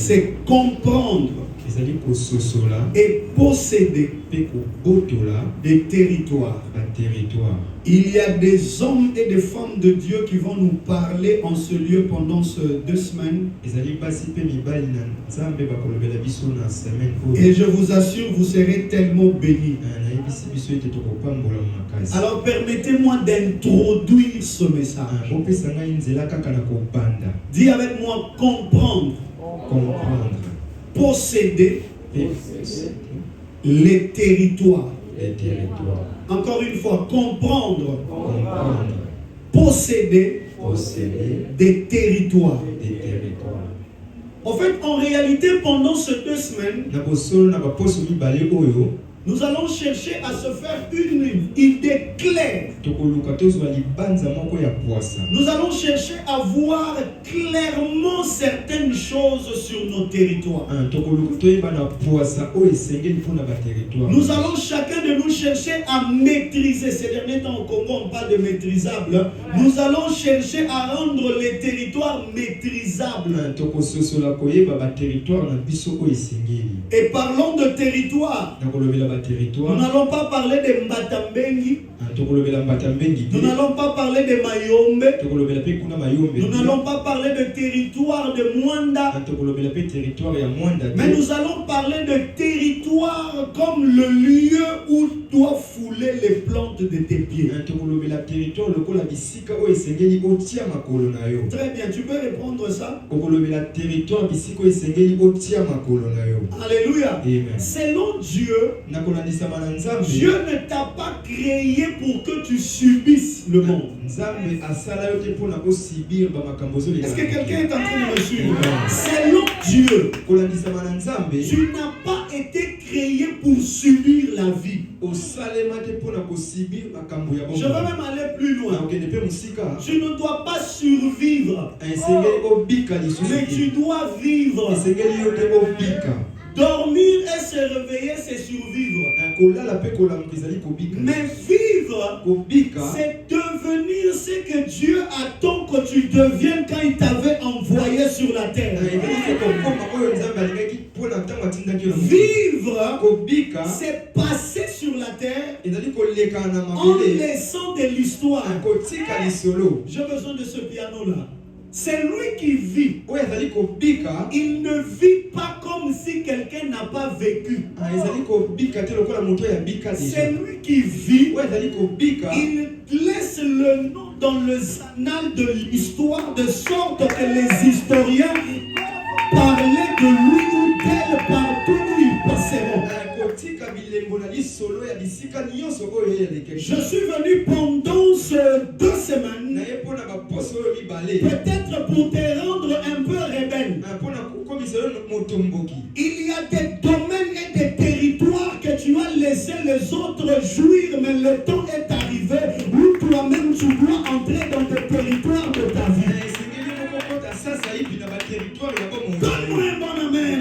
c'est comprendre et posséder des territoires. Il y a des hommes et des femmes de Dieu qui vont nous parler en ce lieu pendant ces 2 semaines. Et je vous assure, vous serez tellement bénis. Alors permettez-moi d'introduire ce message. Dis avec moi comprendre. Posséder les territoires. Encore une fois, comprendre. Posséder des territoires. En fait, en réalité, pendant ces 2 semaines, nous allons chercher à se faire une idée claire. Nous allons chercher à voir clairement certaines choses sur nos territoires. Nous allons chacun de nous chercher à maîtriser. Ces derniers temps au Congo, on parle de maîtrisable. Nous allons chercher à rendre les territoires maîtrisables. Et parlons de territoire. Nous n'allons pas parler de Mbatambengi. Nous n'allons pas parler de Mayombe. Nous n'allons pas parler de territoire de Mwanda. Mais nous allons parler de territoire comme le lieu où tu dois fouler les plantes de tes pieds. Très bien, tu peux répondre ça? Alléluia. Selon Dieu, Dieu ne t'a pas créé pour que tu subisses le monde. Est-ce que quelqu'un est en train de me suivre? Selon Dieu, tu n'as pas été créé pour subir la vie. Je vais même aller plus loin. Tu ne dois pas survivre, mais tu dois vivre. Dormir et se réveiller, c'est survivre. Mais vivre, c'est devenir ce que Dieu attend que tu deviennes quand il t'avait envoyé sur la terre. Vivre, c'est passer sur la terre en laissant de l'histoire. J'ai besoin de ce piano-là. C'est lui qui vit. Il ne vit pas comme si quelqu'un n'a pas vécu. C'est lui qui vit. Il laisse le nom dans le annal de l'histoire de sorte que les historiens parlaient de lui ou d'elle partout où ils passeront. Je suis venu pendant ces 2 semaines peut-être pour te rendre un peu rebelle. Il y a des domaines et des territoires que tu as laissé les autres jouir, mais le temps est arrivé où toi-même tu dois entrer dans le territoire de ta vie. Donne-moi un bon amen.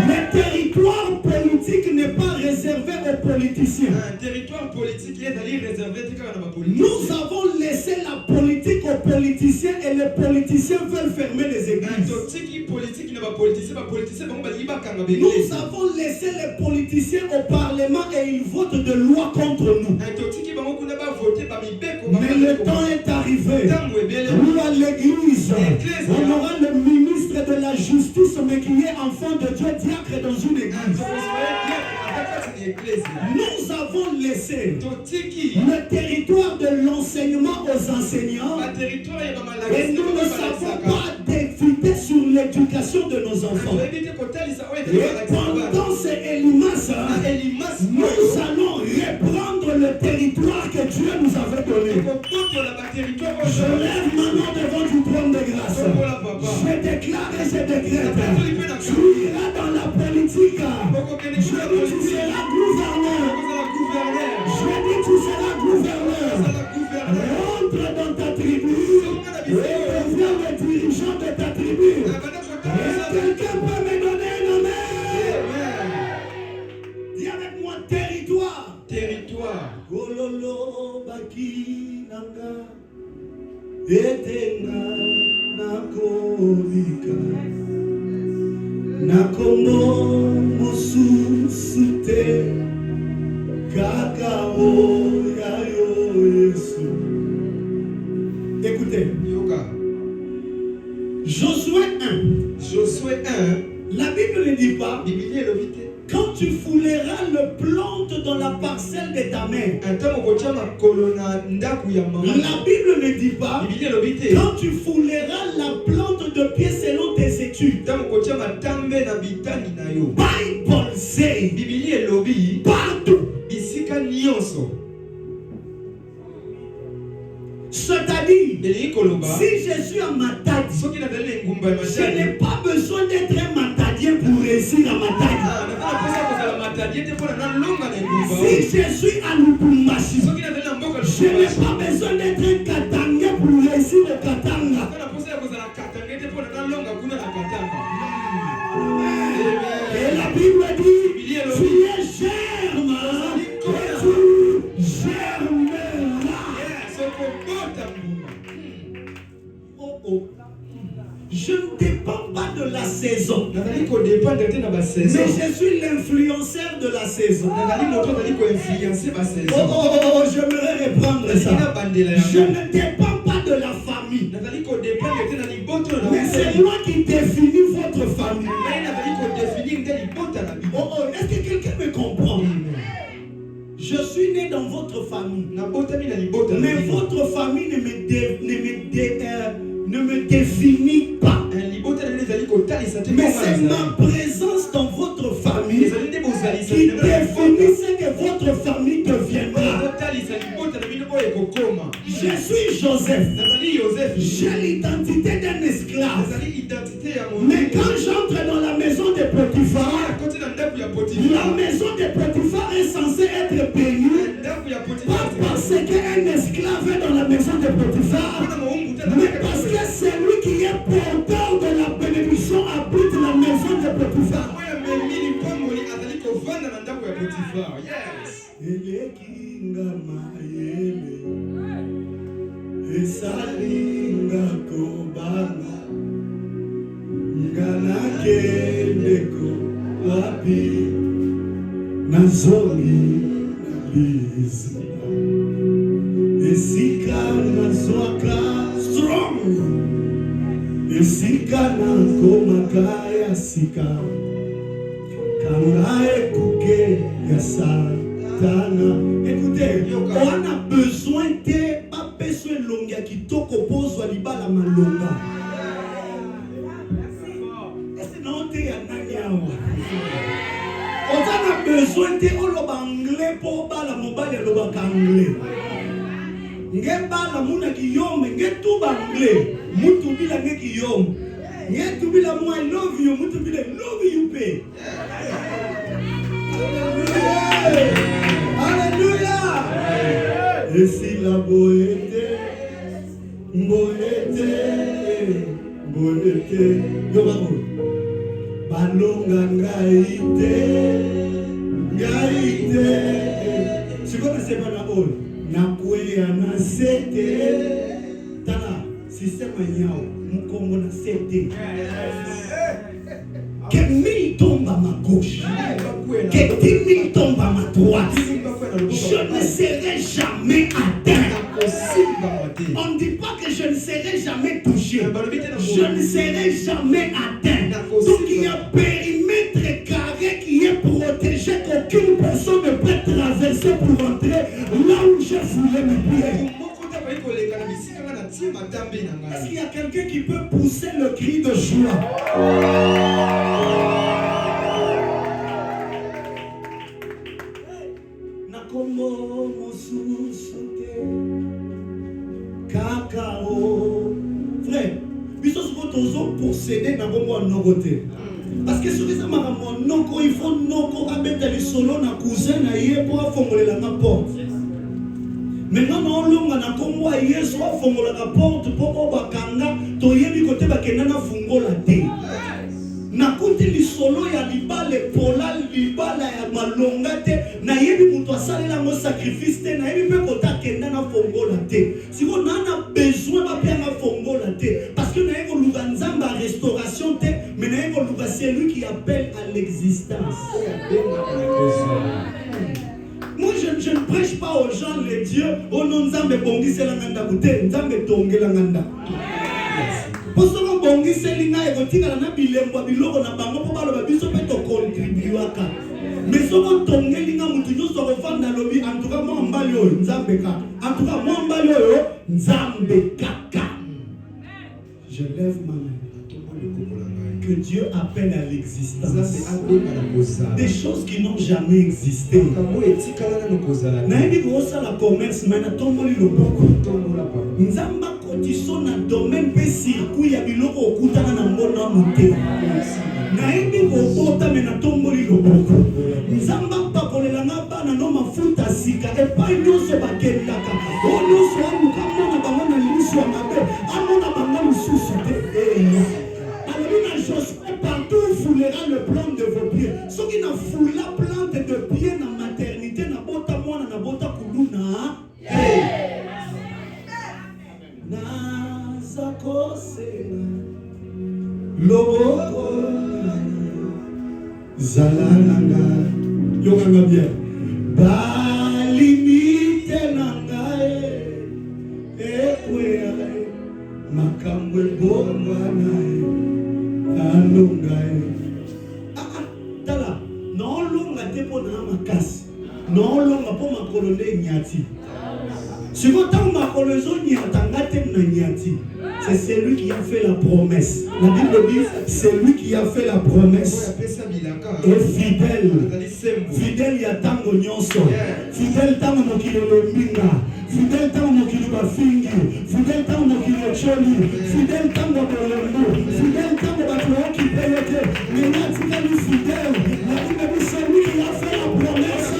Le territoire politique n'est pas réservé aux politiciens. Nous avons laissé la politique aux politiciens et les politiciens veulent fermer les églises. Nous avons laissé les politiciens au Parlement et ils votent de lois contre nous. Mais le temps est arrivé où à l'église, on aura le ministre de la justice, mais qui est enfant de Dieu, diacre dans une église. Nous avons laissé le territoire de l'enseignement aux enseignants et nous ne savons pas décider sur l'éducation de nos enfants. Et pendant ces Elimas, nous allons reprendre le territoire que Dieu nous avait donné. Je lève ma main devant du trône de grâce. Je déclare et je décrète. Tu iras dans la politique. Je dis tu seras gouverneur. Je dis tu seras gouverneur. Rentre dans ta tribu et deviens le dirigeant de ta tribu. Et quelqu'un peut me donner un amen? Dis avec moi territoire. Gololo baki nanga etenga nakolika Nakombo mosusu te kakao ya yo Yesu. Écoutez. Josué 1. Josué 1. La Bible ne dit pas. Quand tu fouleras le plante dans la parcelle de ta mère. La Bible ne dit pas. Quand tu fouleras la plante de pied selon tes études. Bible say. Partout. C'est-à-dire, si je suis un matadi, je n'ai pas besoin d'être un matadien pour réussir à matadi. Si je suis à Lubumbashi, je n'ai pas besoin d'être un katanga pour réussir au katanga. Et la Bible dit, tu es germe, et tu germeras. Je ne dépends pas de la saison, mais je suis l'influenceur de la saison. J'aimerais reprendre ça. Je ne dépends pas de la famille, mais c'est moi qui définis votre famille. Est-ce que quelqu'un me comprend? Je suis né dans votre famille, mais votre famille ne me définit pas. Mais c'est ma présence dans votre famille qui définit ce que votre famille deviendra. Je suis Joseph. J'ai l'identité d'un esclave. Mais quand j'entre dans la maison de Potiphar, la maison de Potiphar est censée être bénie. Pas parce qu'un esclave est dans la maison de Potiphar, mais parce que celui qui est porteur de la bénédiction habite la maison de Potiphar. Strong. Esika na komakaya sika Kanae kuke ya satana. Écoutez, on a besoin de pas besoin longa qui toko pozo libala malonga. Est-ce non te ya nanyawa? On a besoin de oloba anglais pour bala mobile loba anglais. Ngeba la muna kiyome ngetuba anglais. Mutu bila ngeki yom. Ngetu bila mo I love you. Mutu bila love you pay. Alléluia. Et si la boété, boété, yo babo. Balonga ngaite. C'est comme c'est pas la bonne. Nakuya na sete. Tala. Système Agnao, mon Congo na CD. Que 1000 tombent à ma gauche, que 10 000 tombent à ma droite, je ne serai jamais atteint. On ne dit pas que je ne serai jamais touché, je ne serai jamais atteint. Donc il y a un périmètre carré qui est protégé, qu'aucune personne ne peut traverser pour entrer là où j'ai foulé mes pieds. Est-ce qu'il y a quelqu'un qui peut pousser le cri de joie? Nakomo mosusute kakao. Frère, biso soko tozo procéder na bongo nogote. Parce que sur ça makambo noko il faut noko abeta li solo na cousin na ye pour fongolela na porte. Maintenant, on a combo à Yesu, on fongola la porte pour bakanga, toyebi kote bakenda na fungola te. Na kuti li solo ya libale pola libala ya malonga te, na yebi muto asalela mo sacrifice te, na yebi pe kota kenda na fongola te. Si on a besoin ba pe na fongola te, parce que na yeko luga nzamba restauration te, mais na yeko luga c'est lui qui appelle à l'existence. Moi, je ne prêche pas aux gens les dieux. Oh non, Nzambe bongi c'est la nganda kute, Nzambe tonge la nganda. Parce que bongi c'est l'inga et gotika la na bilembo biloko na bango pour balo babiso pe to contribuer aka. Mais ce qu'on tonge l'inga mutunyo so refanda lobi en tout cas moi mbali yo Nzambe ka. En tout cas moi mbali yo Nzambe kaka. Je lève ma main. Que Dieu appelle à l'existence des choses qui n'ont jamais existé. Naïbi gosa la commerce mais na tomboli loboko. Nzamba kotiso na domaine pe circuit ya biloko okutana na mbona muté. Naïbi gobota mais na tomboli loboko. Nzamba pakolela na bana no mafuta sika e pa nyoso bakendaka. O nyoso amuka mona bango na liso ya mabe. Amona bango mususu te. Partout foulera le plan de vos pieds. Ce qui n'a foulé la plante de pied dans la maternité, n'a bota moana, n'a bota kuluna. Nazakose loboko zalananga yokanga bien balimite nangae ekwea makambwe bongwana. Tala, non longa te po na makasi. Non longa po makolonde nyati. Si vous avez c'est celui qui a fait la promesse. La Bible dit, c'est lui qui a fait la promesse. Et fidèle. Fidèle, il y a tango nyonso. Fidèle, tango mokilo lominga. Fidèle, tango mokilo bafingi. Fidèle, tango mokilo choli. Fidèle, tango bolongo. Fidèle, tango batouo qui pélote. Mais là, tu es fidèle. La Bible dit, c'est lui qui a fait la promesse.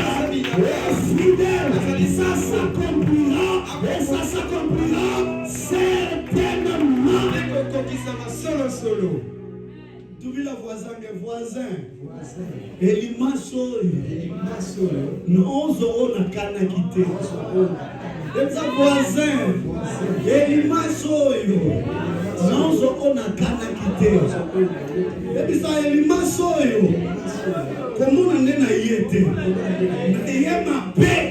Fidèle, ça s'accomplira. Et ça s'accomplira certainement. Tu vis la voisin, mes voisins. Elimaso. Non, on a kana quitté. Les voisins. Elimaso. Non, on a kana quitté. Et puis ça, Elimaso. Comment on est naïté? Il y a ma paix.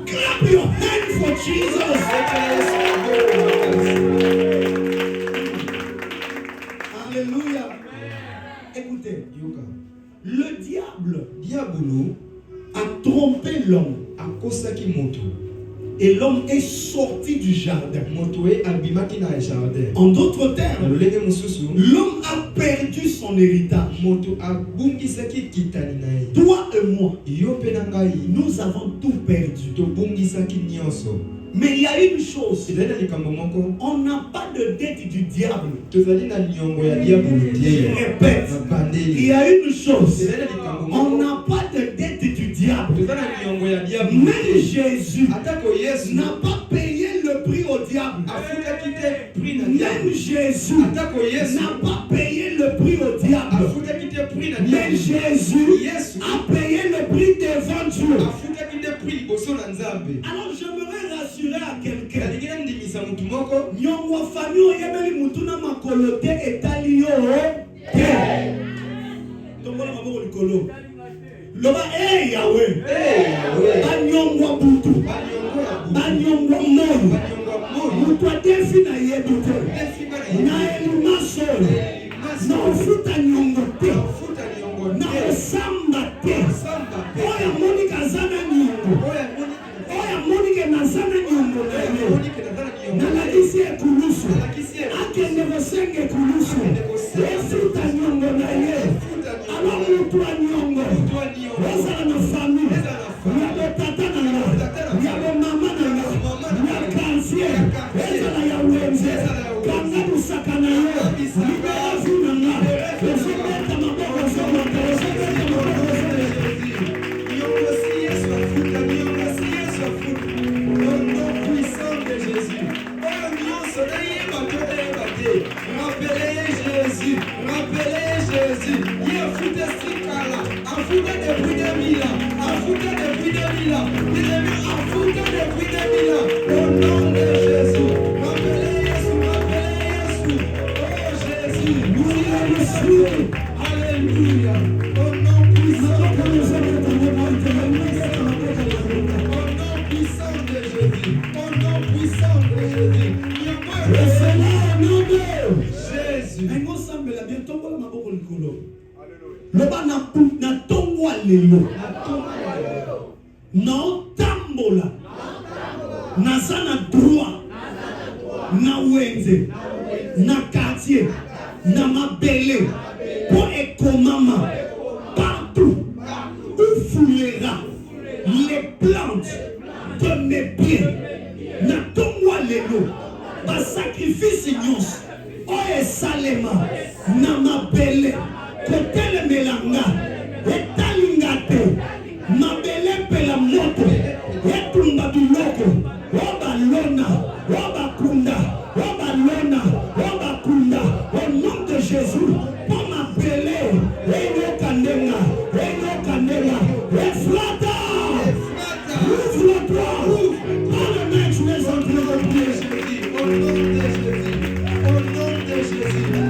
Clap your hand for Jesus. Alléluia. Écoutez, le diable a trompé l'homme. Et l'homme est sorti du jardin. En d'autres termes, l'homme a perdu son héritage. Toi et moi, nous avons tout perdu. Mais il y a une chose, on n'a pas de dette du diable. Je répète, il y a une chose, on n'a pas de dette du diable. Même Jésus n'a pas payé le prix au diable. Même Jésus n'a pas payé le prix au diable. Mais Jésus a payé le prix devant Dieu. Alors j'aimerais rassurer à quelqu'un. Nyongo famille yebeli mutuna makolote etalio te. Tombola maboko likolo. Loba Yahweh. Banyongo butu. Banyongo moyo. Mutu adefi na yebute. Na elimaso. Na ufuta nyongo te. Na osamba te. Oya monika zana nyongo. Oya monika nazana nyongo. Nalakisi ekulusu. Akende bosenge ekulusu. Efuta nyongo na ye. Alors mutu anyongo. Ozala na famille. Yabo tata na nga. Yabo mama na nga. Yakansiye. Ezala ya wenze. Kanga busaka na ye. Libera vina nga. Ezobeta maboko zomaka. Ezobeta maboko zomaka. Nyongo si Yesu afuta. Nyongo si Yesu afuta. Au nom puissant de Jésus. Oh nyonso na yeba to yeba te. Rappelez Jésus. Rappelez Jésus. Afuta sikala. Afuta depuis 2000 ans. Afuta depuis 2000 ans. Afuta depuis 2000 ans. Au nom de Jésus. Rappelez Jésus. Rappelez Jésus. Oh Jésus. Nous Alléluia. Au nom puissant de Jésus. Au nom puissant de Jésus. Le Seigneur, au nom de Jésus. Loba na tongo lelo na tambola naza na droit na wenze na quartier na mabele pour ekomama partout où foulera les plantes de mes pieds na tongo lelo ba sacrifice nyonso oyo esalema na mabele kotele melanga etalinga te mabele pela moto etumba biloko obalona obakunda obalona obakunda au nom de Jésus po mabele eyoka ndenga eflata ouvre-toi par le main tu es en train de prier au nom de Jésus. Au nom de Jésus.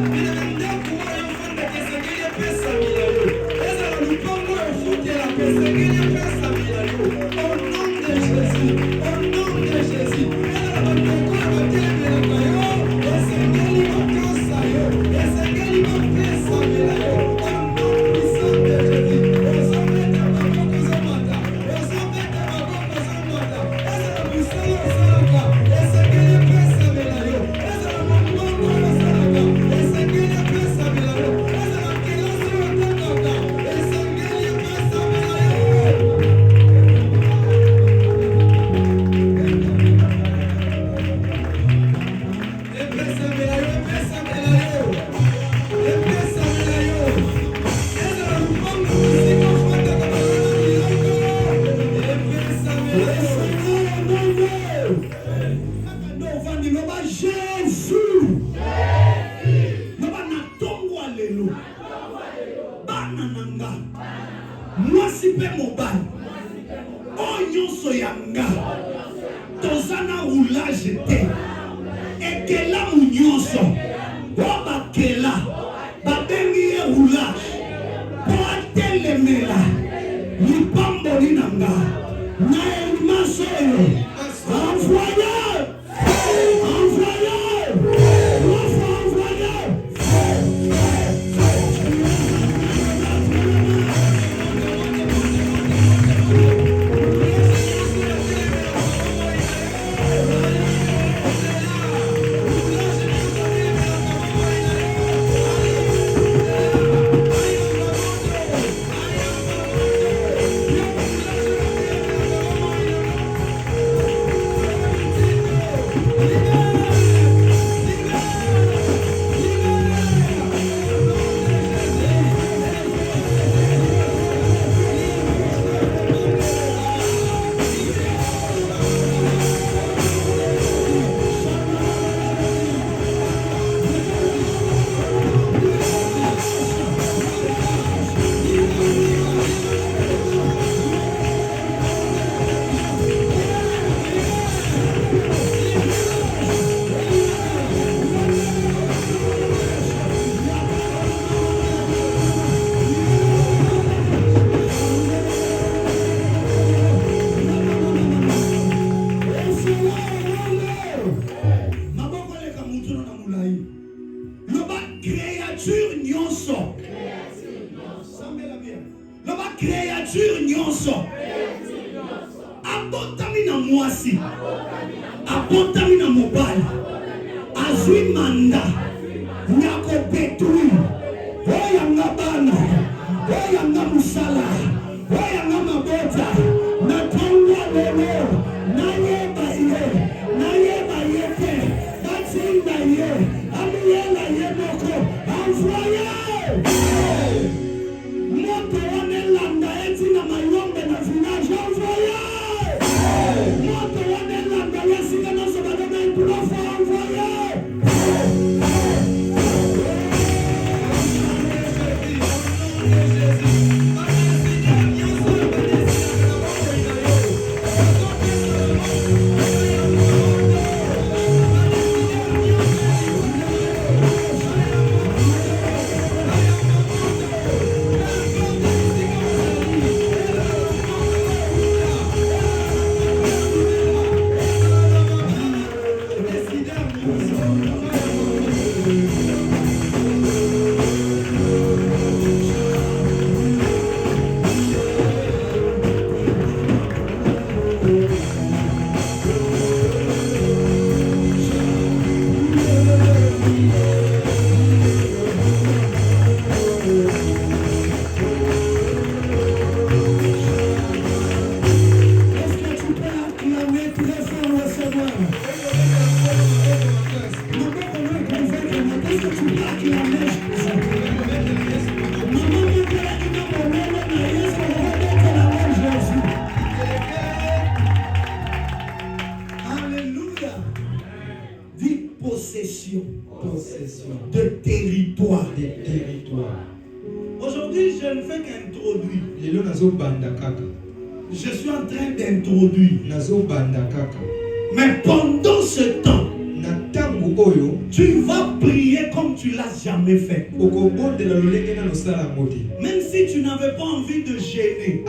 aujourd'hui, je ne fais qu'introduire. Je suis en train d'introduire. Mais pendant ce temps, tu vas prier comme tu l'as jamais fait. Même si tu n'avais pas envie de gêner,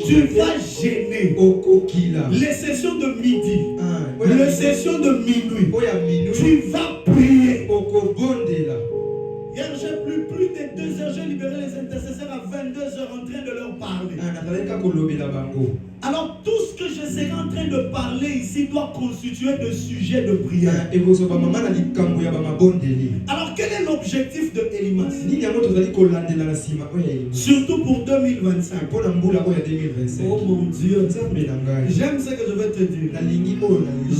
tu vas gêner. Les sessions de midi, les sessions de minuit, tu vas prier. Hier, j'ai plus de 2 heures, j'ai libéré les intercesseurs à 22 heures en train de leur parler. Alors tout ce que je serai en train de parler ici doit constituer de sujets de prière. Alors quel est l'objectif de Elimas? Surtout pour 2025. Oh mon Dieu, j'aime ce que je vais te dire.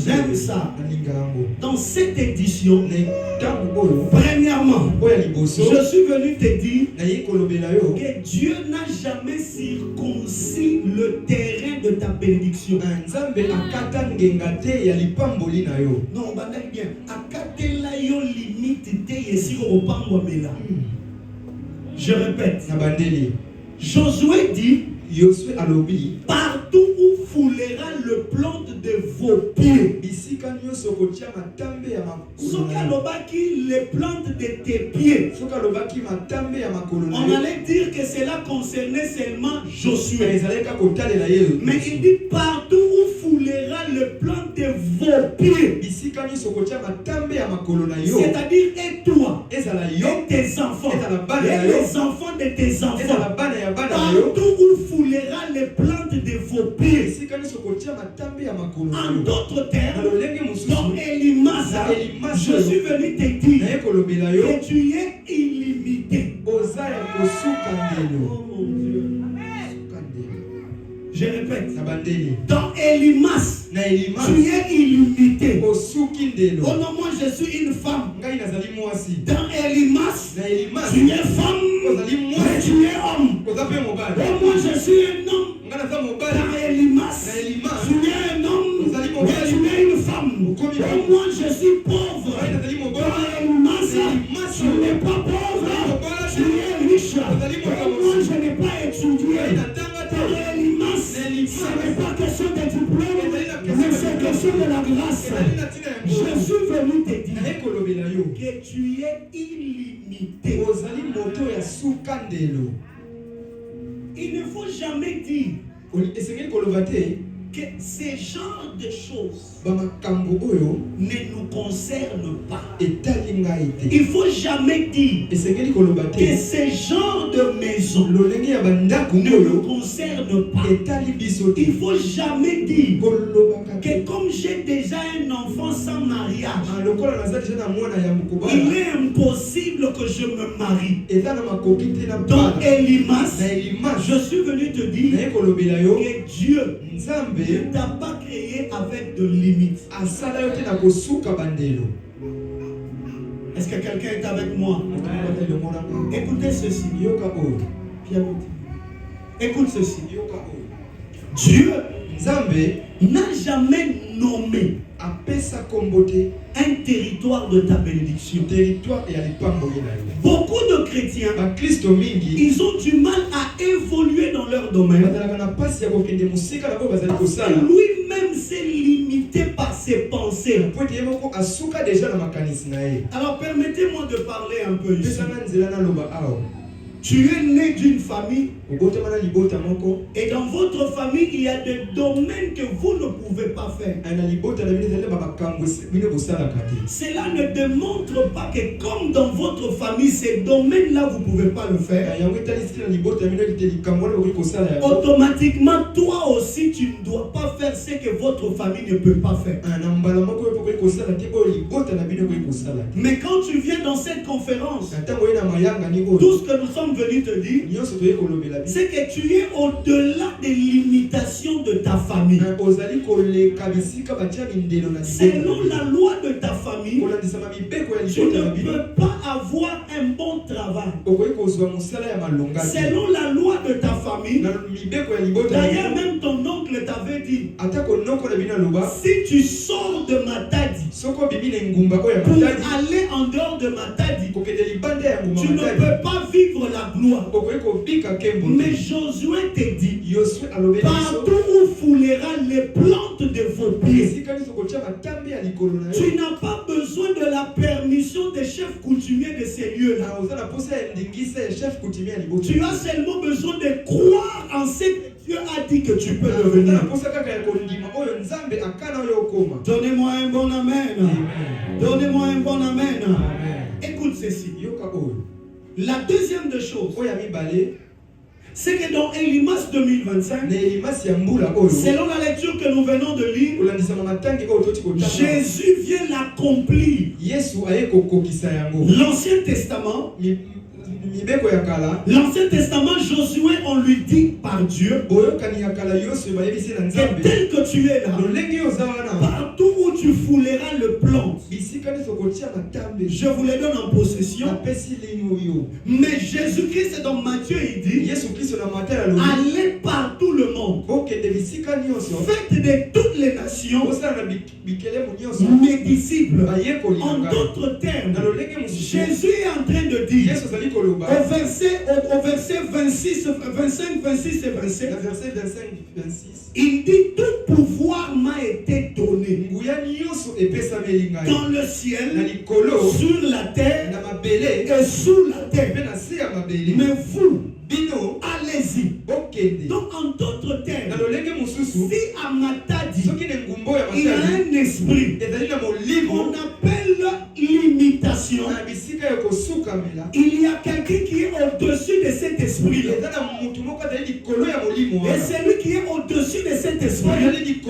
J'aime ça. Dans cette édition, premièrement, je suis venu te dire que Dieu n'a jamais circoncis le terrain de ta bénédiction. Non, bien. Je répète. Josué dit, partout où foulera le plante de vos pieds. Sokalobaki les plantes de tes pieds. On allait dire que cela concernait seulement Josué. Mais il dit partout où foulera le plante de vos pieds. C'est-à-dire et toi, et tes enfants, et les enfants de tes enfants. Partout où foulera les plantes de vos pieds. En d'autres termes, dans Elimas, je suis venu te dire que tu es illimité. Oh mon Dieu. Je répète, dans Elimas, tu es illimité. Oh non, moi je suis une femme. Dans Elimas, tu es femme, mais tu es homme. Oh moi je suis un homme. Dans Elimas, tu es un homme, mais tu es une femme. Oh moi je suis pauvre. Dans Elimas, tu n'es pas pauvre, tu es riche. Oh moi je n'ai pas étudié. Dans Elimas, ce n'est pas question de diplôme, mais c'est question de la grâce. Je suis venu te dire que tu es illimité. Il ne faut jamais dire que ces genres de choses ne nous concernent pas. Il ne faut jamais dire que ces genres de maisons ne nous concernent pas. Il ne faut jamais dire que comme j'ai déjà un enfant sans mariage, il est impossible que je me marie. Dans Elimas, je suis venu te dire que Dieu ne t'a pas créé avec de limites. Est-ce que quelqu'un est avec moi? Écoutez ceci. Écoute ceci. Dieu n'a jamais nommé un territoire de ta bénédiction. Beaucoup de chrétiens, ils ont du mal à évoluer dans leur domaine. Lui-même s'est limité par ses pensées. Alors permettez-moi de parler un peu ici. Tu es né d'une famille et dans votre famille il y a des domaines que vous ne pouvez pas faire. Cela ne démontre pas que comme dans votre famille ces domaines-là vous ne pouvez pas le faire. Automatiquement toi aussi tu ne dois pas faire ce que votre famille ne peut pas faire. Mais quand tu viens dans cette conférence, tout ce que nous sommes venus te dire, c'est que tu es au-delà des limitations de ta famille. Selon la loi de ta famille, tu ne peux pas avoir un bon travail selon la loi de ta famille. D'ailleurs, même ton oncle t'avait dit, si tu sors de Matadi pour aller en dehors de Matadi, tu ne peux pas vivre la gloire. Mais Josué te dit, partout où foulera les plantes de vos pieds, tu n'as pas besoin de la permission des chefs coutumiers de ces lieux-là. Tu as seulement besoin de croire en ce que Dieu a dit que tu peux devenir. Donnez-moi un bon amen. Donnez-moi un bon amen. Écoute ceci. La deuxième des choses, c'est que dans Élimas 2025, selon la lecture que nous venons de lire, Jésus vient l'accomplir. L'Ancien Testament, Josué, on lui dit par Dieu que tel que tu es là, partout où tu fouleras le plan, je vous les donne en possession. Mais Jésus-Christ dans Matthieu, il dit, allez par tout le monde, faites de toutes les nations mes disciples. En d'autres termes, Jésus est en train de dire au verset 26, 25, 26 et 27, il dit, tout pouvoir m'a été donné dans le ciel, sur la terre et sous la terre. Mais vous, allez-y. Donc en d'autres termes, si à Matadi il y a un esprit qu'on appelle l'imitation, il y a quelqu'un qui est au-dessus de cet esprit. Et celui qui est au-dessus de cet esprit,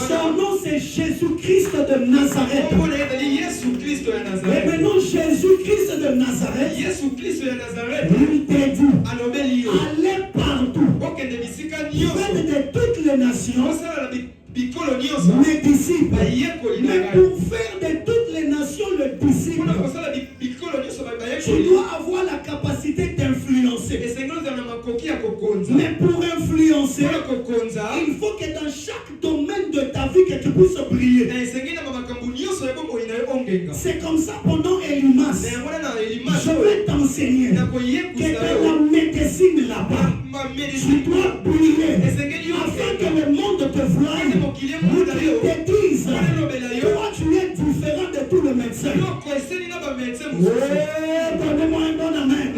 son nom c'est Jésus-Christ de Nazareth. Et maintenant Jésus-Christ de Nazareth, il te dit, allez partout, faites de toutes les nations mes disciples. Mais pour faire de toutes les nations le disciple, tu dois avoir la capacité d'influencer. Mais pour influencer, il faut que dans chaque domaine de ta vie que tu puisses briller. C'est comme ça pendant Élimas, je vais t'enseigner que dans la médecine là-bas, tu dois briller afin que le monde te voie. Te disent, toi tu es différent de tous les médecins. Donnez-moi un bon amen.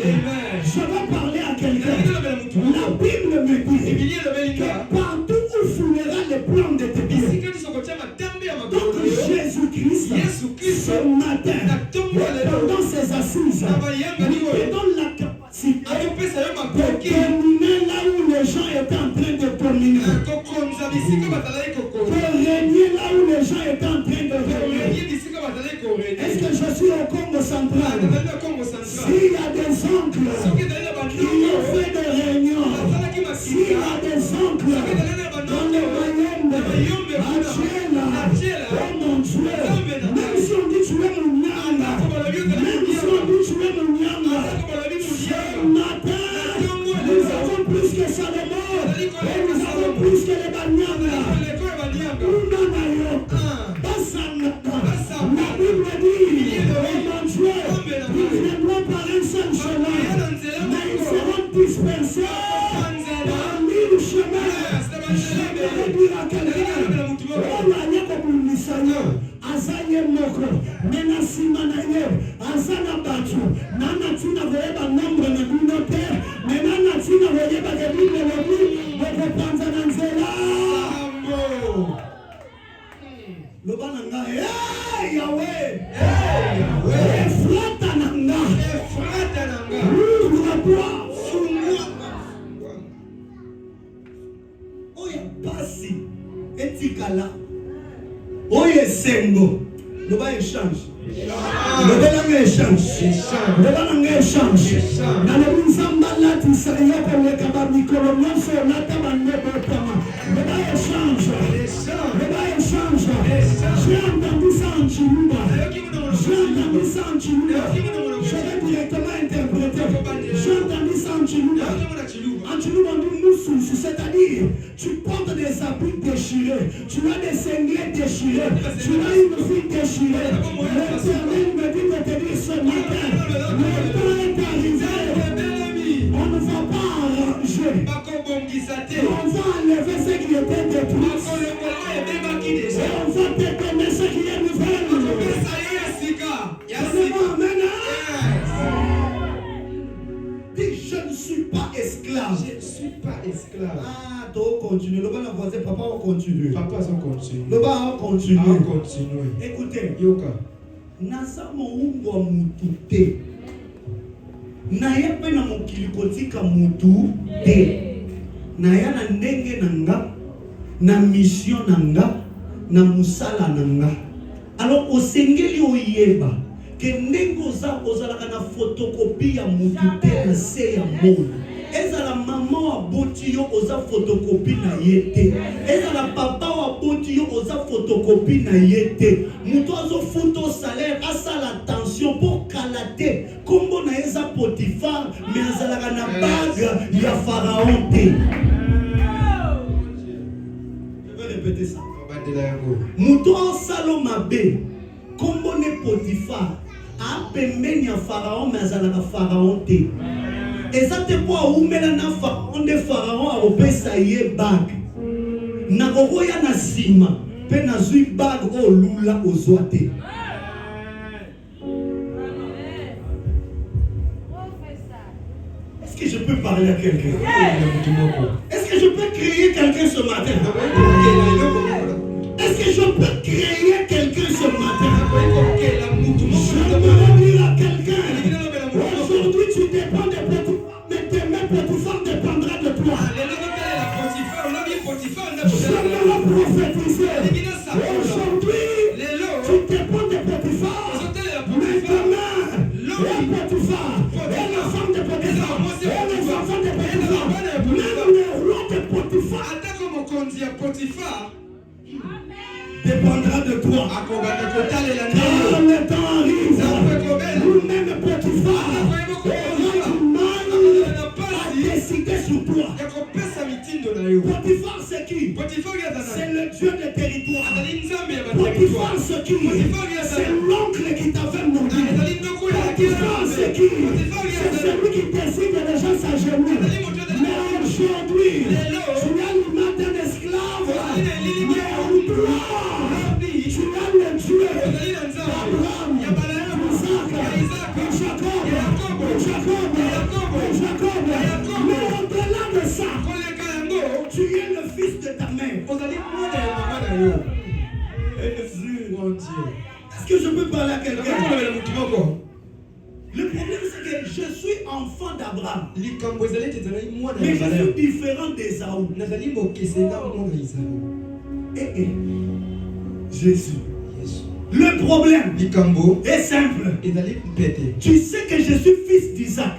Je vais parler à quelqu'un. La Bible me dit que partout où foulera les plans de tes pieds. Donc Jésus-Christ, ce matin, pendant ses assises, nous donne la capacité de terminer là où les gens étaient en train de terminer. De régner là où les gens étaient en train de régner. Est-ce que je suis au Congo central? S'il y a des oncles qui ont fait des réunions, s'il y a des oncles dans le royaume, oh mon Dieu, même si on dit tu es mon nyanga, même si on dit tu es mon nyanga, ce matin, nous avons plus que Salomon, et nous avons plus que les Banyanga. La Bible dit, oh mon Dieu, ils viendront par un seul chemin, mais ils seront dispersés par mille chemins. J'aimerais dire à quelqu'un, oh la Yekobunisayo, Azaye Moko, Menasima Naye, Azana Batu, Nana Tina Voyeba Nombre na Binote, Menana Tina Voyeba Gebine Wobi, Moko Panzananzela. Lobananga, hey Yahweh, Efratananga, ouvre-toi, Oya Basi, Etikala, Oya Sengo, Loba échange. Lobananga échange. Lobananga échange. Nalobinzamba lati sayoko lekaba mikolo nyonso natabande botama. Loba échange. Loba échange. J'ai entendu ça en Chilumba. J'ai entendu ça en Chilumba. J'ai entendu ça en Chilouba. En Chilouba, c'est-à-dire, tu portes des habits déchirés, tu as des cinglés déchirés, tu as une vie déchirée. L'Éternel me dit de te dire ce matin, le temps est arrivé. On ne va pas arranger. On va enlever ce qui était détruit. Et on va te donner ce qui est nouvel. Dis, je ne suis pas esclave. Je ne suis pas esclave. Ah, tu vas continuer. Le bas la voisin, papa va continuer. Papa va continuer. Le bas va continuer. Va continuer. Écoutez. Yoka. Nasa moumbo mutute. Naya pena mokili kotika mutu te. Naya na ndenge nanga, na mission nanga, na musala nanga. Alors osengeli oyeba ke ndenge ozalaka na photocopie ya mutu te na se ya monde. Ezala maman wa boti yo oza photocopie na yete. Ezala papa wa boti yo oza photocopie na yete. Muto azo futo salaire asala attention pour kalater. Kombo na eza Potifar mais azalaka na bague ya Pharaon te. Je vais répéter ça. Muto asalo mabe. Kombo ne Potifar. A pembeni ya Pharaon mais azalaka Pharaon te. Et ça te voit où mais là on est Pharaon a opesa ye bag. Na kokoya na sima pe na zui bag o lula ozwate. Est-ce que je peux parler à quelqu'un? Est-ce que je peux créer quelqu'un ce matin? Est-ce que je peux créer quelqu'un ce matin? Je me dire à quelqu'un, aujourd'hui tu dépends de Potifar, mais demain Potifar dépendra de toi. Je me prophétiser. Aujourd'hui, tu dépends de Potifar, mais demain, et Potifar, et la femme de Potifar, et les enfants de Potifar, même le roi de Potifar dépendra de toi. Quand le temps arrive, nous-mêmes Potifar aura du mal à décider sur toi. Potifar c'est qui? C'est le Dieu des territoires. Potifar c'est qui? C'est l'oncle qui t'avait nourri. Potifar c'est qui? C'est celui qui décide de gens s'agenouiller. Mais aujourd'hui, tu as l'image d'un esclave. Mais en toi, tu as le Dieu d'Abraham, Jacob. Mais au-delà de ça, tu es le fils de ta mère. Est-ce que je peux parler à quelqu'un? Le problème c'est que je suis enfant d'Abraham. Mais je suis différent d'Ésaü. Jésus. Le problème est simple. Tu sais que je suis fils d'Isaac.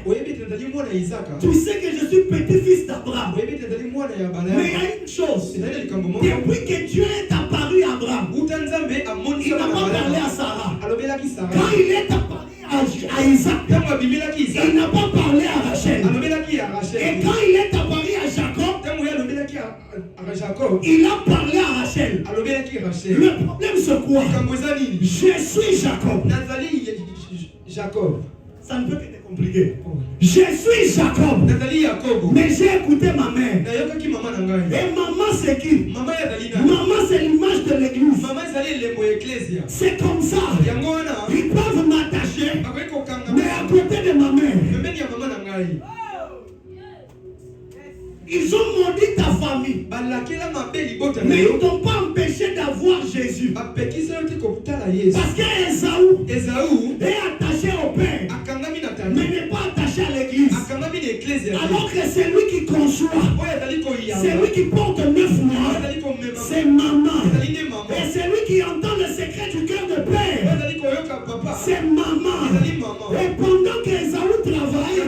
Tu sais que je suis petit-fils d'Abraham. Mais il y a une chose. Depuis que Dieu est apparu à Abraham, il n'a pas parlé à Sarah. Quand il est apparu à Isaac, il n'a pas parlé à Rachel. Et quand il est apparu à Jacob, il a parlé à Rachel. Le problème c'est quoi? Je suis Jacob. Ça ne peut que être compliqué. Je suis Jacob. Mais j'ai écouté ma mère. Et maman c'est qui? Maman c'est l'image de l'église. C'est comme ça. Ils peuvent m'attacher. Mais à côté de ma mère, ils ont maudit ta famille. Mais ils ne t'ont pas empêché d'avoir Jésus. Parce qu'Ésaü est attaché au Père, mais n'est pas attaché à l'église. Alors que c'est lui qui conçoit, c'est lui qui porte 9 mois, c'est maman. Et c'est lui qui entend le secret du cœur de Père, c'est maman. Et pendant qu'Ésaü travaille,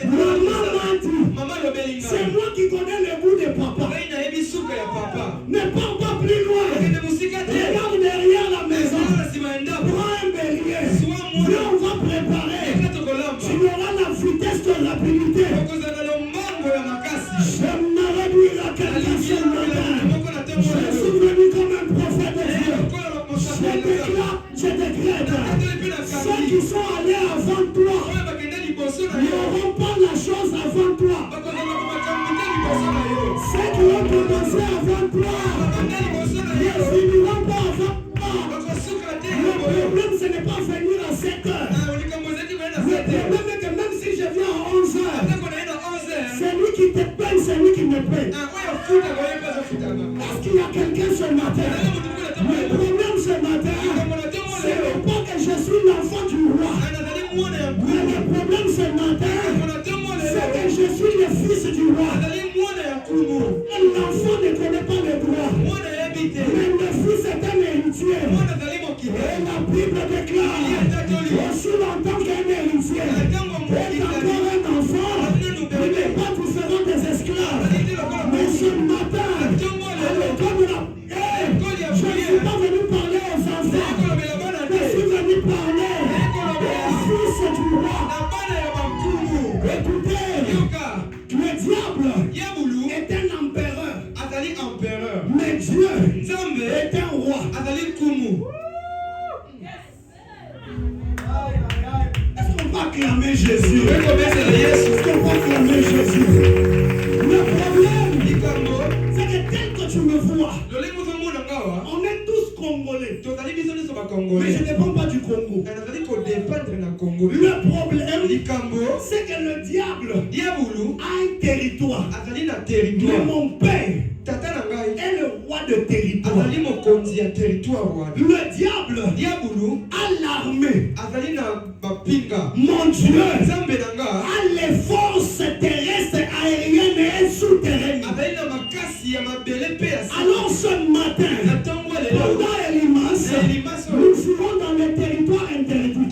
maman m'a dit, c'est moi qui connais le goût de papa. Ne pars pas plus loin. Regarde derrière la maison. Prends un bélier. Viens, on va préparer. Tu auras la vitesse de rapidité. J'aimerais dire à quelqu'un ce matin, je suis venu comme un prophète de Dieu. Je décrète, ceux qui sont allés avant toi n'auront pas la chose avant toi. Ceux qui ont commencé avant toi ne finiront pas avant toi. Le problème, ce n'est pas venir à 7 heures. Le problème est que même si je viens à 11 heures, c'est lui qui te paye, c'est lui qui me paye. Est-ce qu'il y a quelqu'un ce matin? Le problème ce matin, ce n'est pas que je suis l'enfant du roi. Mais le problème ce matin, c'est que je suis le fils du roi. L'enfant ne connaît pas le droit. Mais le fils est un héritier. Et la Bible déclare, aussi longtemps qu'un héritier est encore un enfant, il n'est pas différent des esclaves. Mais ce matin, à l'école de la... je ne suis pas venu parler aux enfants. Je suis venu parler aux fils du roi. Écoutez, le diable est un empereur. Mais Dieu est un roi. Est-ce qu'on va acclamer Jésus? Est-ce qu'on va acclamer Jésus? Le problème, c'est que tel que tu me vois, on est tous Congolais. Mais je ne dépends pas du Congo. Le problème, c'est que le diable a un territoire. Mais mon père est le roi de territoire. Le diable a l'armée. Mon Dieu a les forces terrestres, aériennes et souterraines. Alors ce matin, pendant Elimas, nous serons dans les territoires interdits.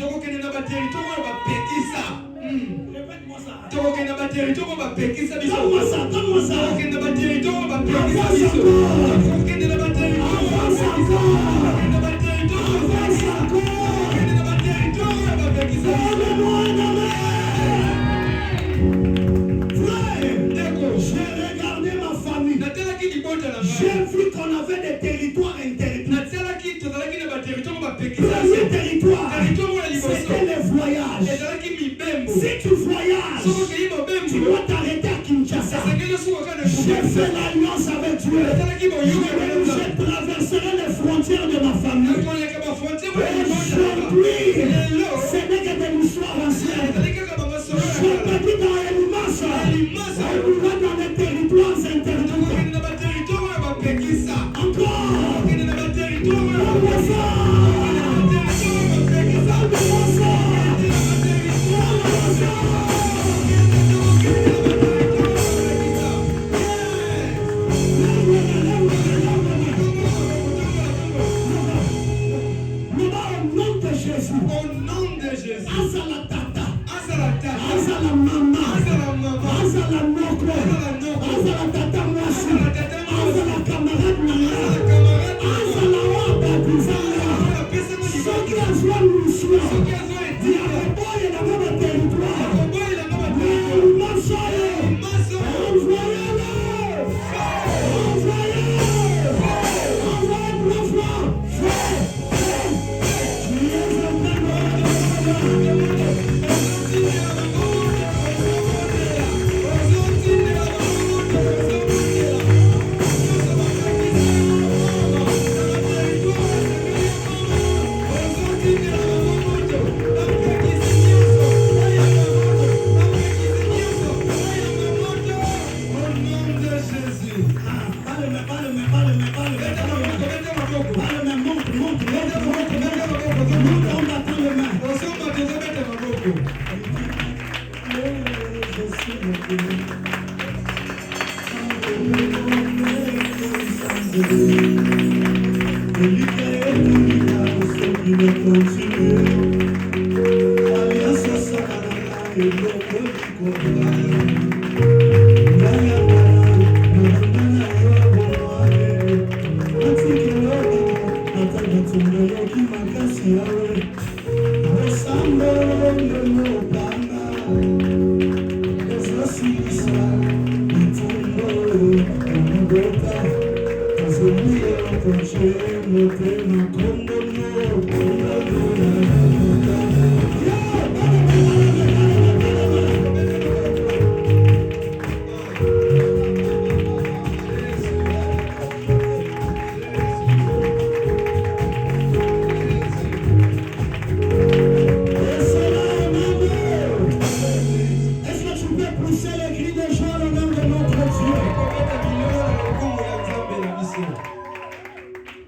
Répète-moi ça. Donne-moi ça, donne-moi ça. Avance encore. Donne-moi un amen. Frère, j'ai regardé ma famille. J'ai vu qu'on avait des territoires interdits. Premier territoire, c'était le voyage. Si tu voyages, tu dois t'arrêter à Kinshasa. J'ai fait l'alliance avec Dieu. Je traverserai les frontières de ma famille. Aujourd'hui, ce n'est que de l'histoire ancienne. Je te dis dans Elimas, on va dans les territoires interdits. Encore. Au nom de Jésus. Azala tata. Azala mama. Azala moko. Azala tata mwasi. Azala camarade nanga. Azala waba kuzanga. Soki azwa mission. Diaboye na mama territoire. Mais masaye. Envoyez-le. Envoyez plus fort.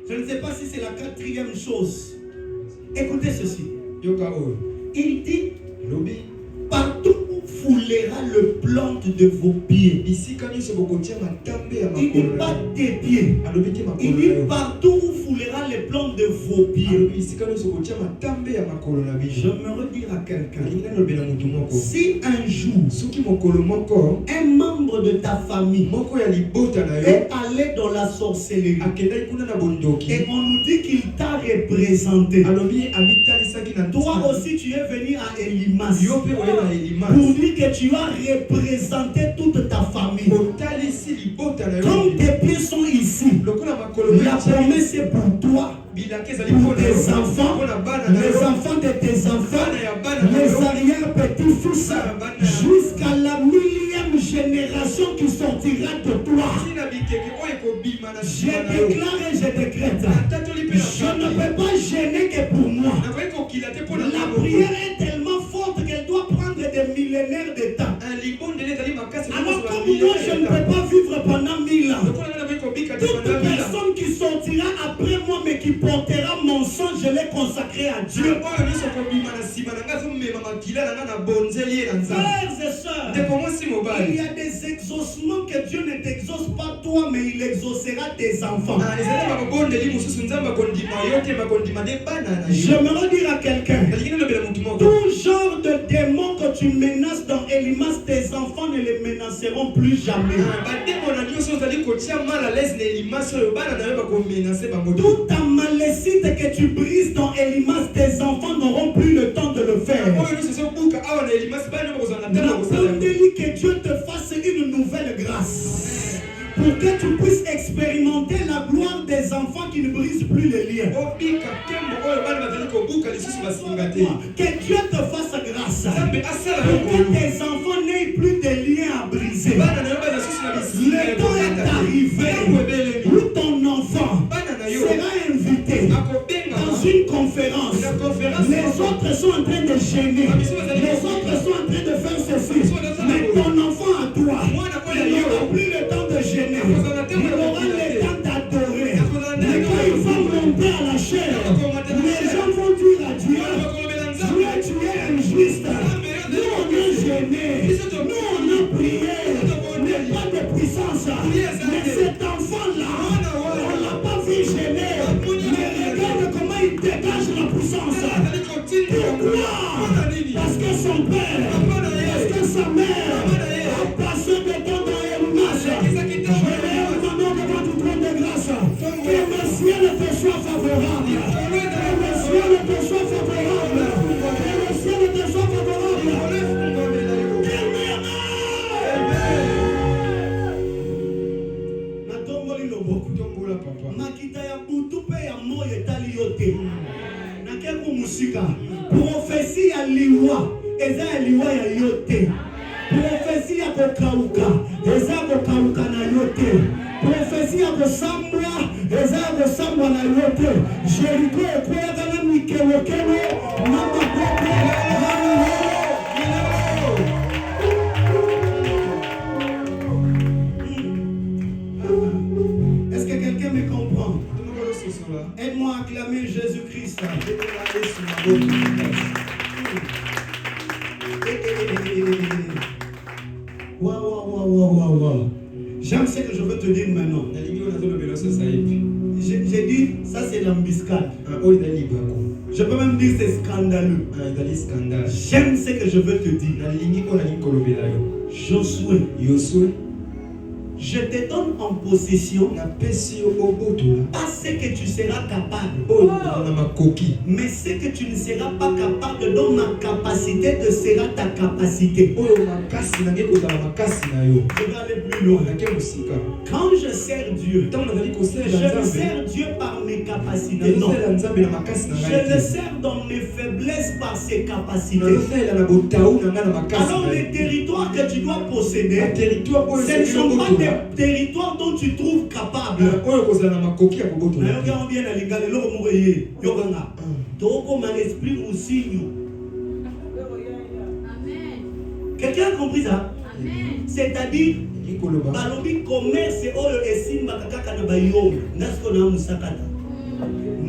Je ne sais pas si c'est la quatrième chose. Écoutez ceci. Il dit, partout où foulera le plante de vos pieds. Il dit pas tes pieds. Il dit partout où foulera les plantes de vos pieds. Je me redire à quelqu'un. Si un jour, un membre de ta famille est allé dans la sorcellerie et on nous dit qu'il t'a représenté, toi aussi tu es venu à Elimas pour dire que tu as représenté toute ta famille. Comme tes pieds sont ici, la promesse est pour toi, pour tes enfants, les enfants de tes enfants, les arrière-petits-fils, jusqu'à la millième génération qui sortira de toi. Je déclare et je décrète, je ne peux pas gêner que pour moi. La prière est tellement forte qu'elle doit prendre des millénaires de temps. Alors comme moi je ne peux pas vivre pendant 1000 ans, toute personne qui sortira après moi mais qui portera mon sang, je l'ai consacré à Dieu. Frères et sœurs, il y a des exaucements que Dieu ne t'exauce pas toi, mais il exaucera tes enfants. Je me redire à quelqu'un, tout genre de démons que tu menaces dans Elimas, tes enfants ne les menaceront plus jamais. Toute ta malécite que tu brises dans Elimas, tes enfants n'auront plus le temps de le faire. Que Dieu te fasse une nouvelle grâce pour que tu puisses expérimenter la gloire des enfants qui ne brisent plus les liens. Que Dieu te fasse grâce pour que tes enfants n'aient plus de liens à briser. Le temps est arrivé où ton enfant sera invité dans une conférence. Les autres sont en train de gêner. Les autres sont en train de faire ceci. Mais ton enfant à toi, il n'aura plus le temps de gêner. Il aura le temps d'adorer. Mais quand il va monter à la chair, les gens vont dire à Dieu, Dieu, tu es injuste. Nous on est gênés. Nous on a prié. Mais pas de puissance. Mais cet enfant-là, on ne l'a pas vu gêner. Mais regarde comment il dégage la puissance. Pourquoi? Parce que son père, parce que sa mère a passé de temps dans Elimas. Je vais maintenant devant ton trône de grâce. Que le ciel te soit favorable. Que le ciel te soit favorable. Que le ciel te soit favorable. Makita ya butu pe ya moyo etali yote. Nakeko musika. Prophétie ya liwa. Eza ya liwa ya yote. Prophétie ya kokauka. Eza ya kokauka na yote. Prophétie ya kosambwa. Eza ya kosambwa na yote. Jericho ekwea kana mikewokelo. Mama kote. Est-ce que quelqu'un me comprend? Aide-moi à acclamer Jésus-Christ. Wow. J'aime ce que je veux te dire maintenant. J'ai dit, ça c'est l'embuscade. Je peux même dire c'est scandaleux. J'aime ce que je veux te dire. Josué Je te donne en possession pas ce que tu seras capable, mais ce que tu ne seras pas capable, dont ma capacité te sera ta capacité. Je vais aller plus loin. Quand je sers Dieu, je ne sers Dieu par mes capacités, non. Je le sers dans mes faiblesses par ses capacités. Alors les territoires que tu dois posséder, ce ne sont pas des territoires dont tu trouves capable. Quelqu'un a compris ça? C'est-à-dire, balobi commerce oyo esimba kaka na bayombe nasiko na musakata.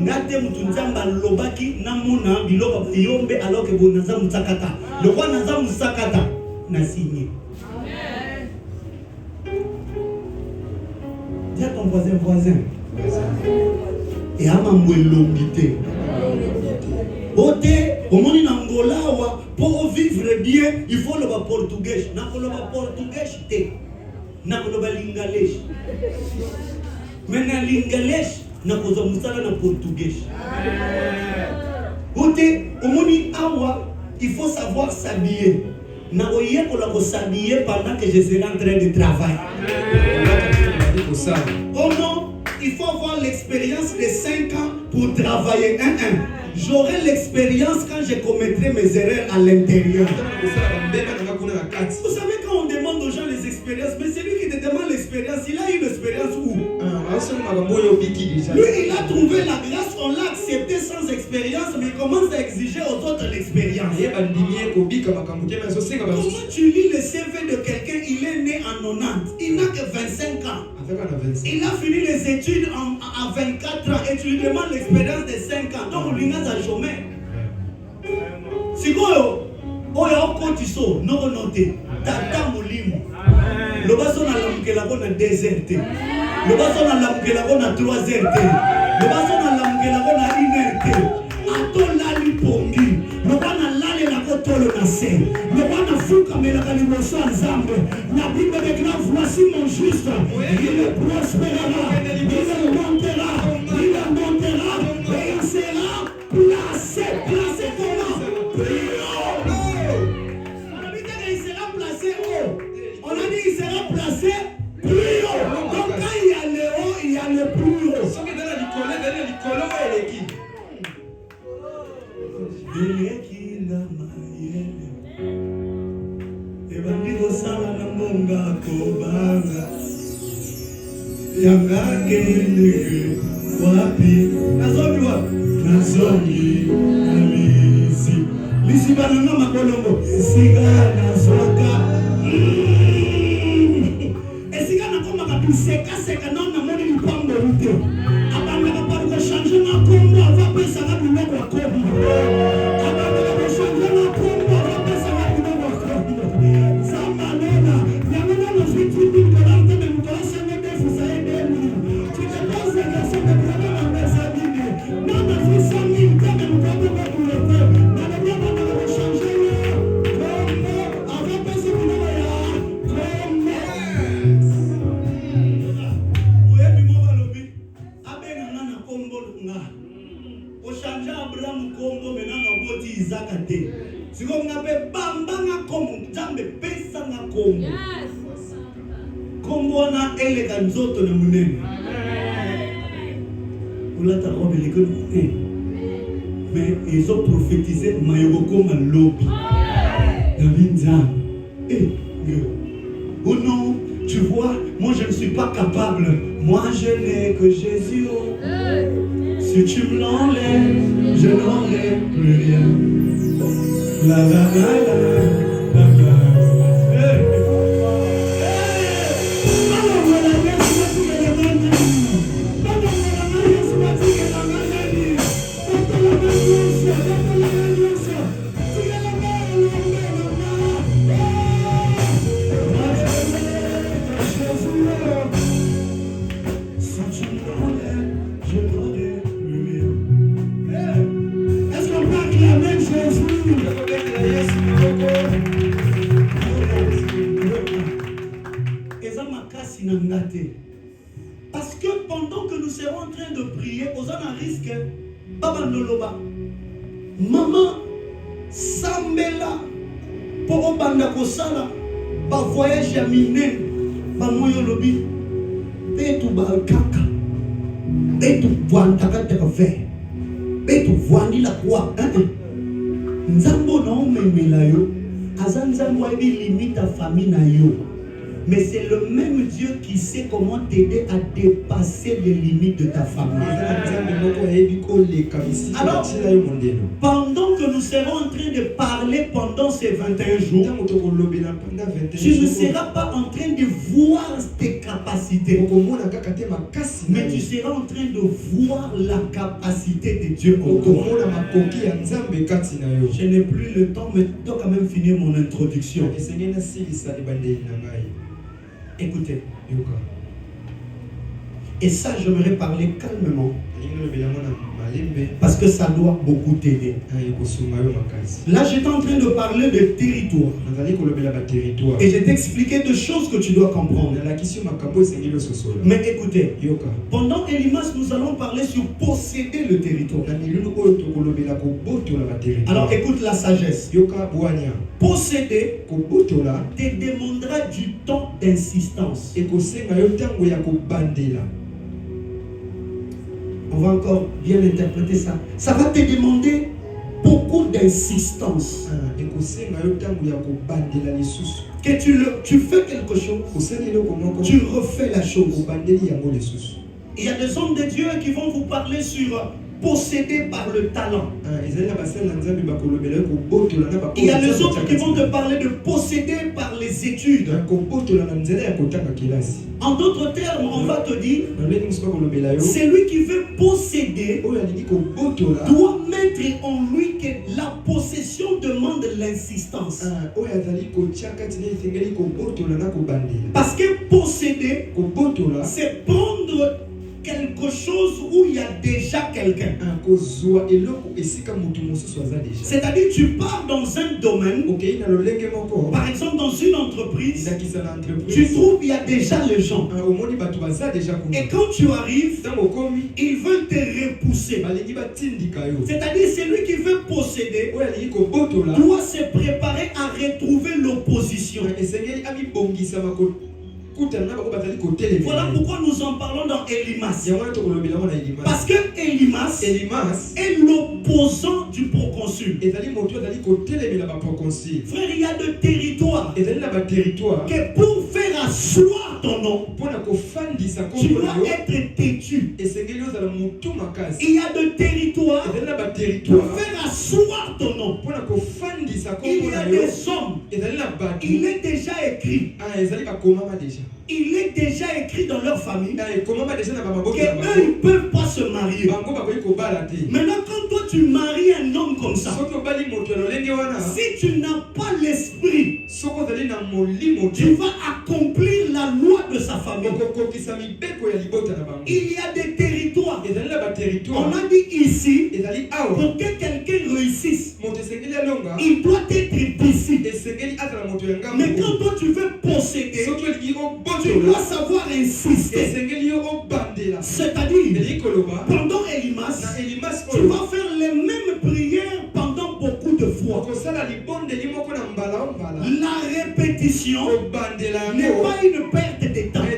Ngate mutu nzamba lobaki namuna biloko bayombe alors que bonaza musakata. Le roi naza musakata na signé. Dis à ton voisin. Et à ma mouelongité. Ote, au monde en Angola, pour vivre bien, il faut le portugais. N'a pas le portugais, n'a pas le lingalais. Mais na lingalais, n'a pas le portugais. Ote, au monde awa, il faut savoir s'habiller. N'a pas s'habiller pendant que je serai en train de travailler. Oh non, il faut avoir l'expérience de 5 ans pour travailler. J'aurai l'expérience quand je commettrai mes erreurs à l'intérieur. Vous savez, quand on demande aux gens les expériences, mais c'est lui qui te demande l'expérience. Il a eu l'expérience où? Lui, il a trouvé la grâce, on l'a accepté sans expérience, mais il commence à exiger aux autres l'expérience. Comment tu lis le CV de quelqu'un? Il est né en 90, il n'a que 25 ans. Il a fini les études à 24 ans et tu lui demandes l'expérience de 5 ans. Donc, lui n'a pas chômé. Si vous avez un cotiso, non noté, tata moulimu. Le bason a l'amkela qu'on a 2 RT. Le bason a l'amkela qu'on a 3 RT. Le bason a l'amkela qu'on a 1 RT. Ato lali pongi. Le wana lali na kotolo na se. Le wana fuka mela kalimoso nzambe. La Bible déclare, voici mon juste. Il prospérera. Il montera. Il montera. Et il sera placé comment? Plus haut. On a dit qu'il sera placé haut. On a dit qu'il sera placé plus haut. Donc quand il y a le haut, il y a le plus haut. Ebandigo sala na monga kobanga yanga kende wapi nazongi wapi nazongi namizi lisibana na makolongo siga nazoka esiga na komba ka seka non na moni lipambo rute abanga ka paru ko changer na kombo va pesa ka biloko ya kombo abanga ka changer na kombo va pesa ka biloko ya kombo zamba nona yamana na fitu biloko la tebe mutasa na defu za edeni tu te poses la question de comment on va s'habiller non na fisa mi tebe mutaba ba bulete na na baba na ko changer kombo avant pesa biloko ya kombo oyebi mo balobi abenga na kombo nga o changer Abraham kombo menana oboti Isaac te siko ngabe bamba nga kombo jambe pesa nga kombo kombo na eleka nzoto na munene ulata robe leko mais ils ont prophétisé mayoko malobi David Zam oh non tu vois moi je ne suis pas capable moi je n'ai que Jésus si tu me l'enlèves je n'aurai plus rien la la la la la la Est-ce qu'on peut acclamer Jésus? nangate. Parce que pendant que nous serons en train de prier, aux un risque, Baba Noloba, maman, Sambela, pour Obanda Kosala, par voyage à Minen, par Moyo Lobi, et tout Balkaka, et tout Boandaka de Rafé, et tout Voindi la Croix. Nzambo non memela yo, azanzambo ebi limite à famille na yo. Mais c'est le même Dieu qui sait comment t'aider à dépasser les limites de ta famille. Alors, pendant que nous serons en train de parler pendant ces 21 jours, tu ne seras pas en train de voir tes capacités, mais tu seras en train de voir la capacité de Dieu en toi. Je n'ai plus le temps, mais je dois quand même finir mon introduction. Écoutez. Et ça, j'aimerais parler calmement. Parce que ça doit beaucoup t'aider. Là, j'étais en train de parler de territoire. Et je t'ai expliqué deux choses que tu dois comprendre. Mais écoutez, pendant Elimas, nous allons parler sur posséder le territoire. Alors écoute la sagesse. Posséder te demandera du temps d'insistance. On va encore bien interpréter ça. Ça va te demander beaucoup d'insistance. Que tu fais quelque chose, tu refais la chose. Il y a des hommes de Dieu qui vont vous parler sur posséder par le talent. Il y a les autres qui vont te parler de posséder par les études. En d'autres termes, on va te dire, celui qui veut posséder doit mettre en lui que la possession demande l'insistance. Parce que posséder, c'est prendre quelque chose où il y a déjà quelqu'un. C'est-à-dire tu pars dans un domaine, par exemple dans une entreprise, tu trouves il y a déjà les gens. Et quand tu arrives, ils veulent te repousser. C'est-à-dire celui qui veut posséder doit se préparer à retrouver l'opposition. Voilà pourquoi nous en parlons dans Elimas. Parce que Elimas est l'opposant du proconsul. Frère, il y a de territoire que pour faire asseoir ton nom, tu dois être têtu. Il y a de territoire pour faire asseoir ton nom. Il y a des hommes, il est déjà écrit. Il est déjà écrit dans leur famille qu'eux ils ne peuvent pas se marier. Maintenant, quand toi tu maries un homme comme ça, si tu n'as pas l'esprit, tu vas accomplir la loi de sa famille. Il y a des territoires. On a dit ici, pour que quelqu'un réussisse, il doit être d'ici. Mais quand toi tu veux posséder, tu dois savoir insister. C'est-à-dire, pendant Elimas, tu vas faire les mêmes prières pendant beaucoup de fois. La répétition n'est pas une perte de temps,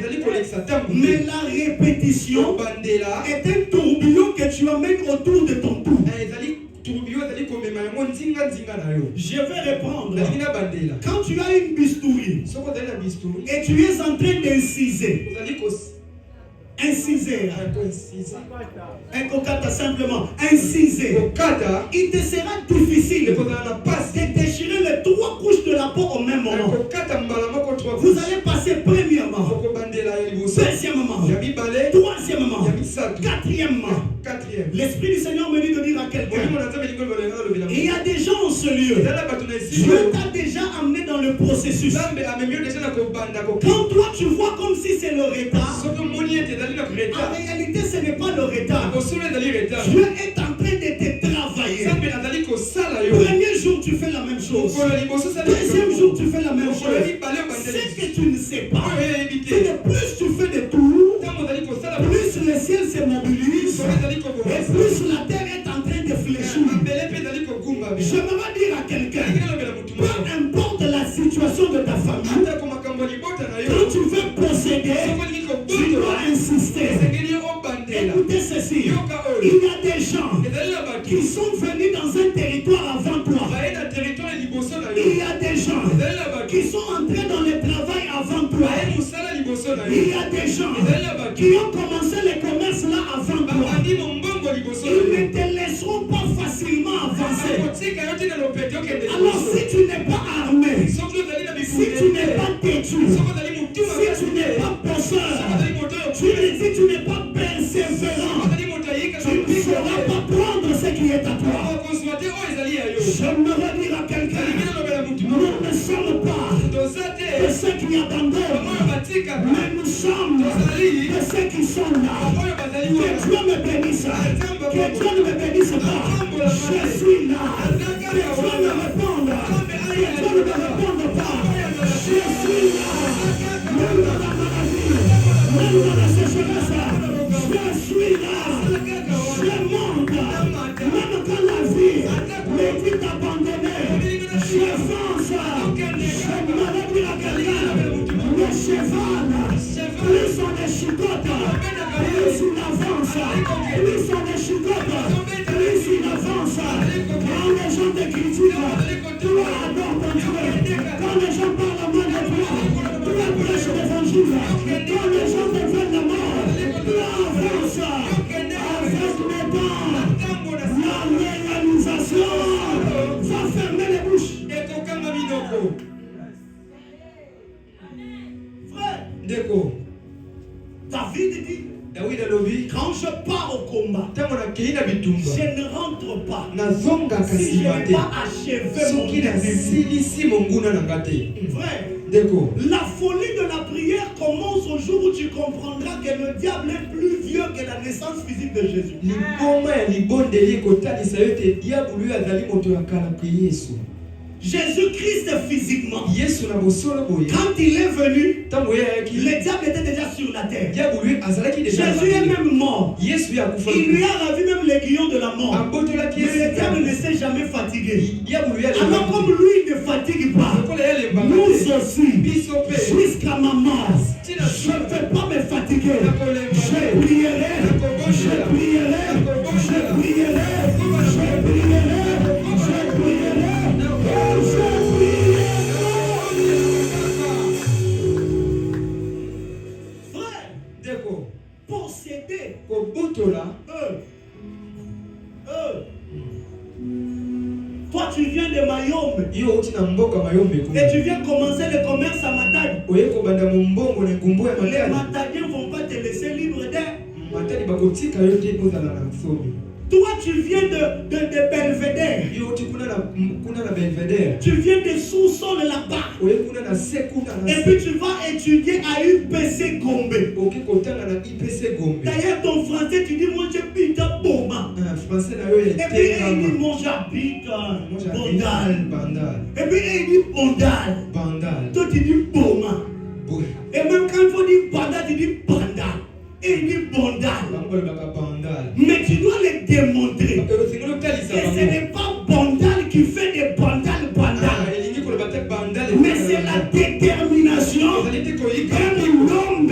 mais la répétition est un tourbillon que tu vas mettre autour de ton cou. Je vais reprendre. Quand tu as une bistouri et tu es en train d'inciser, un cocata simplement, inciser, il te sera difficile de déchirer les trois couches de la peau au même moment. Vous allez passer premièrement, deuxièmement, troisièmement, quatrièmement. L'Esprit du Seigneur me dit de dire à quelqu'un, il y a des gens en ce lieu, Dieu t'a déjà amené dans le processus. Quand toi tu vois comme si c'est le retard, en réalité ce n'est pas le retard. Dieu est en train de te travailler. Premier jour tu fais la même chose, deuxième jour tu fais la même chose. Ce que tu ne sais pas, c'est que plus tu ceci. Il y a des gens qui sont venus dans un territoire avant toi. Il y a des gens qui sont entrés dans le travail avant toi. Il y a des gens qui ont commencé le commerce là avant toi. Ils ne te laisseront pas facilement avancer. Alors si tu n'es pas armé, si tu n'es pas têtu, si tu n'es pas bosseur, si tu n'es pas persévérant, tu ne sauras pas prendre ce qui est à toi. J'aimerais dire à quelqu'un, nous ne sommes pas de ceux qui abandonnent, mais nous sommes de ceux qui sont là. Que Dieu me bénisse, que Dieu ne me bénisse pas. Je suis là. Que Dieu me réponde, que Dieu ne me réponde pas. Je suis là. Même dans la maladie, même dans la sécheresse, je suis là. Je monte, même quand la vie me dit d'abandonner, je fonce. Je m'allais dire à quelqu'un, le cheval, plus on déchicote, plus il avance, plus on déchicote, plus il avance. Quand les gens te critiquent, toi adore ton Dieu. Quand les gens parlent mal de toi, toi prêches l'évangile. Quand les gens te veulent la mort, toi avance. Avec les dents, la réalisation va fermer les bouches. Frère, David dit, quand je pars au combat, je ne rentre pas si je n'ai pas achevé mon début. Frère, la folie de la prière commence au jour où tu comprendras que le diable est plus vieux que la naissance physique de Jésus. Jésus-Christ physiquement, quand il est venu, le diable était déjà sur la terre. Jésus est même mort. Il lui a ravi même l'aiguillon de la mort. Mais le diable ne s'est jamais fatigué. Alors comme lui ne fatigue pas, nous aussi, jusqu'à ma mort, je ne vais pas me fatiguer. Je prierai, je prierai, je prierai, je prierai, je prierai. Frère, posséder toi tu viens de Mayombe et tu viens commencer le commerce à Matadi. Les Matadiens ne vont pas te laisser libre d'air. Toi, tu viens de Belvédère. Tu viens de sous-sol là-bas. Et puis tu vas étudier à UPC Gombe. D'ailleurs, ton français, tu dis, moi j'habite à Boma. Et puis il dit, moi j'habite à Bondal. Et puis il dit Bondal. Toi, tu dis Boma. Et même quand il faut dire Bondal, tu dis Banda. Et il dit Bondal. Mais tu dois le démontrer. Et ce n'est pas Bondal qui fait des Bondal. Mais c'est la détermination d'un homme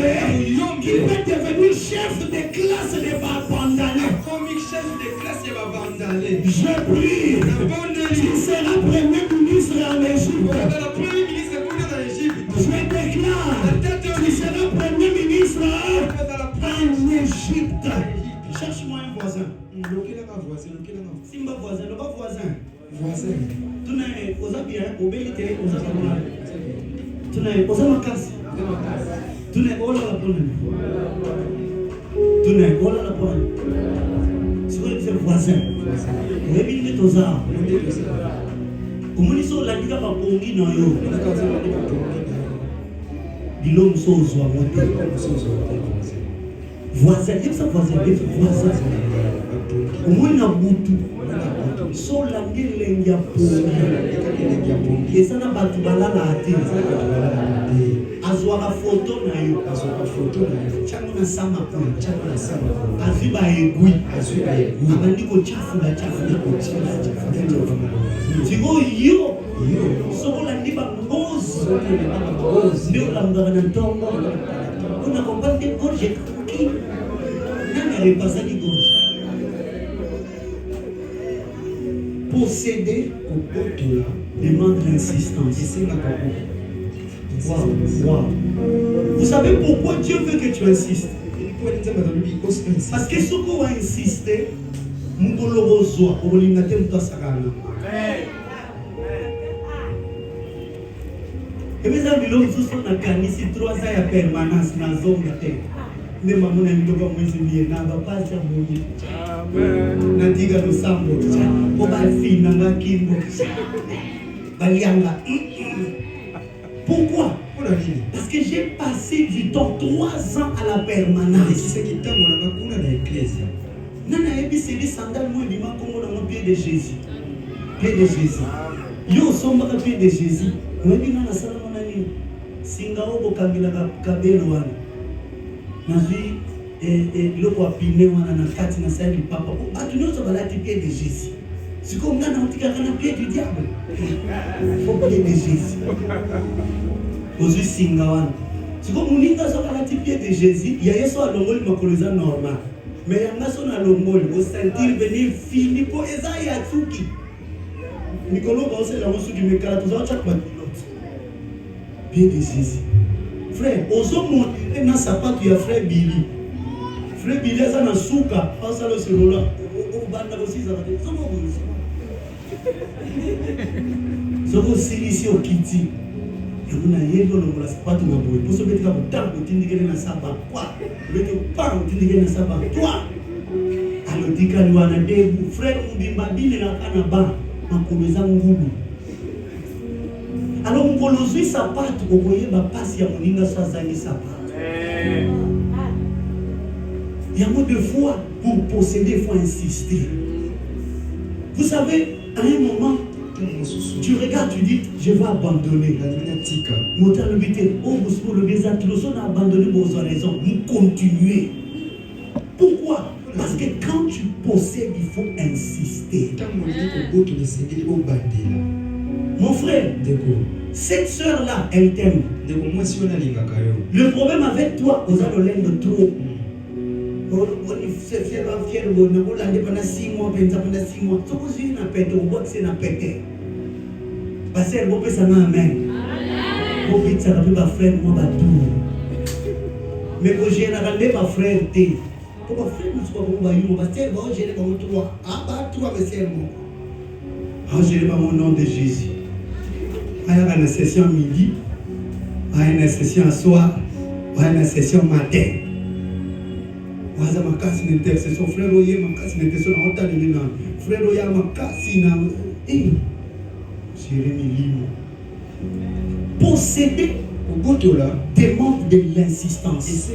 qui peut devenir chef de classe de Bondal. Je prie. Tu seras premier ministre en Égypte. Je déclare. Tu seras premier ministre en Égypte. Cherche-moi un voisin. Simba voisin, le bas voisin. Tu n'es pas bien, obéité, tu n'es pas ma casse. Tu n'es pas la bonne. Tu n'es pas la bonne. C'est quoi le voisin? Obéité, tu as. Comment ils sont là, ils ont pas pongi dans yo. Dis l'homme soit monté. Voisin, il y a ça voisin. Au moins il y a beaucoup. So la gueule y a pour. Et ça n'a pas tout balala à dire. Azwa la photo na yo. Chango na sama po. Aziba egui. Abandi ko chafu la. Tigo yo. So la ndiba ngozi. Ndio la mgana ntongo. On a compris que quand j'ai cru, il n'est pas ça qui gosse. Posséder demande l'insistance. Wow. Vous savez pourquoi Dieu veut que tu insistes? Parce que ce qu'on va insister, et mes amis, l'homme sous son acani, si 3 ans à permanence dans la zone de terre. Mais maman n'a pas de n'a pas de mouiller. N'a dit que nous sommes au balfin, n'a pas kimbo. Balianga. Pourquoi? Parce que j'ai passé du temps 3 ans à la permanence. C'est qui t'a mon dans l'église. Nana ebi c'est des sandales moi bima comme dans mon pied de Jésus. Pied de Jésus. Yo somba ka pied de Jésus. Moi bi nana sala mona ni. Singa obo kambila ka kabelo wana. Nazui loko apine wana na kati na salle du papa. Batu nyoso balati pied de Jésus. C'est comme nana otika kana pied du diable. Faut pied de Jésus. Ozui singa wana. C'est comme uninga so balati pied de Jésus. Ya yeso alongoli makoloza normal. Mais il y a son alomol, au sentir venir fini pour Esaïe Atsuki. Nicolas va aussi la mosu qui me cala tout ça, chaque pilote. Pied de Jésus. Frère, aux hommes, il y a un sapat, il y a frère Billy. Frère Billy, ça n'a souka, pas ça le cellulaire. Au banda aussi, ça va être. Ça va aussi ici au Kitty. Il y a un yélo, on l'a pas tout le monde. Pour se mettre là, on tape, on dit qu'il y a un sabat. Quoi? Le pas, on dit qu'il y a un sabat. Toi! Alors, dit qu'il y a un début. Frère, on dit qu'il y a un sabat. On commence à ngulu. Alors, on commence à sabat. On voyait ma passe, il y a mon inga sazani sabat. Il y a mot de foi pour posséder, il faut insister. Vous savez, à un moment, tu regardes, tu dis, je vais abandonner. Monter le bité, oh, vous le baiser, on a abandonné vos raisons. Vous continuez. Pourquoi? Parce que quand tu possèdes, il faut insister. Mon frère, cette soeur-là, elle t'aime. Le problème avec toi, vous avez l'air de trop. C'est fier, on l'a dit pendant 6 mois, pendant 6 mois. Ce que j'ai pété, on voit que c'est un pété. Parce que vous pouvez s'en amen. Vous pouvez s'en amen, frère, moi, tout. Mais quand j'ai regardé ma frère, pourquoi frère, nous sommes pas bon, parce que vous j'ai pas mon toi. Ah, bah, toi, mais c'est moi. Ah, j'ai pas mon nom de Jésus. Il y a une session midi, il y a une session soir, il y a une session matin. Waza makasi na intercession frère oye makasi na intercession na otali mina frère oye makasi na Jérémie Limo. Posséder demande de l'insistance.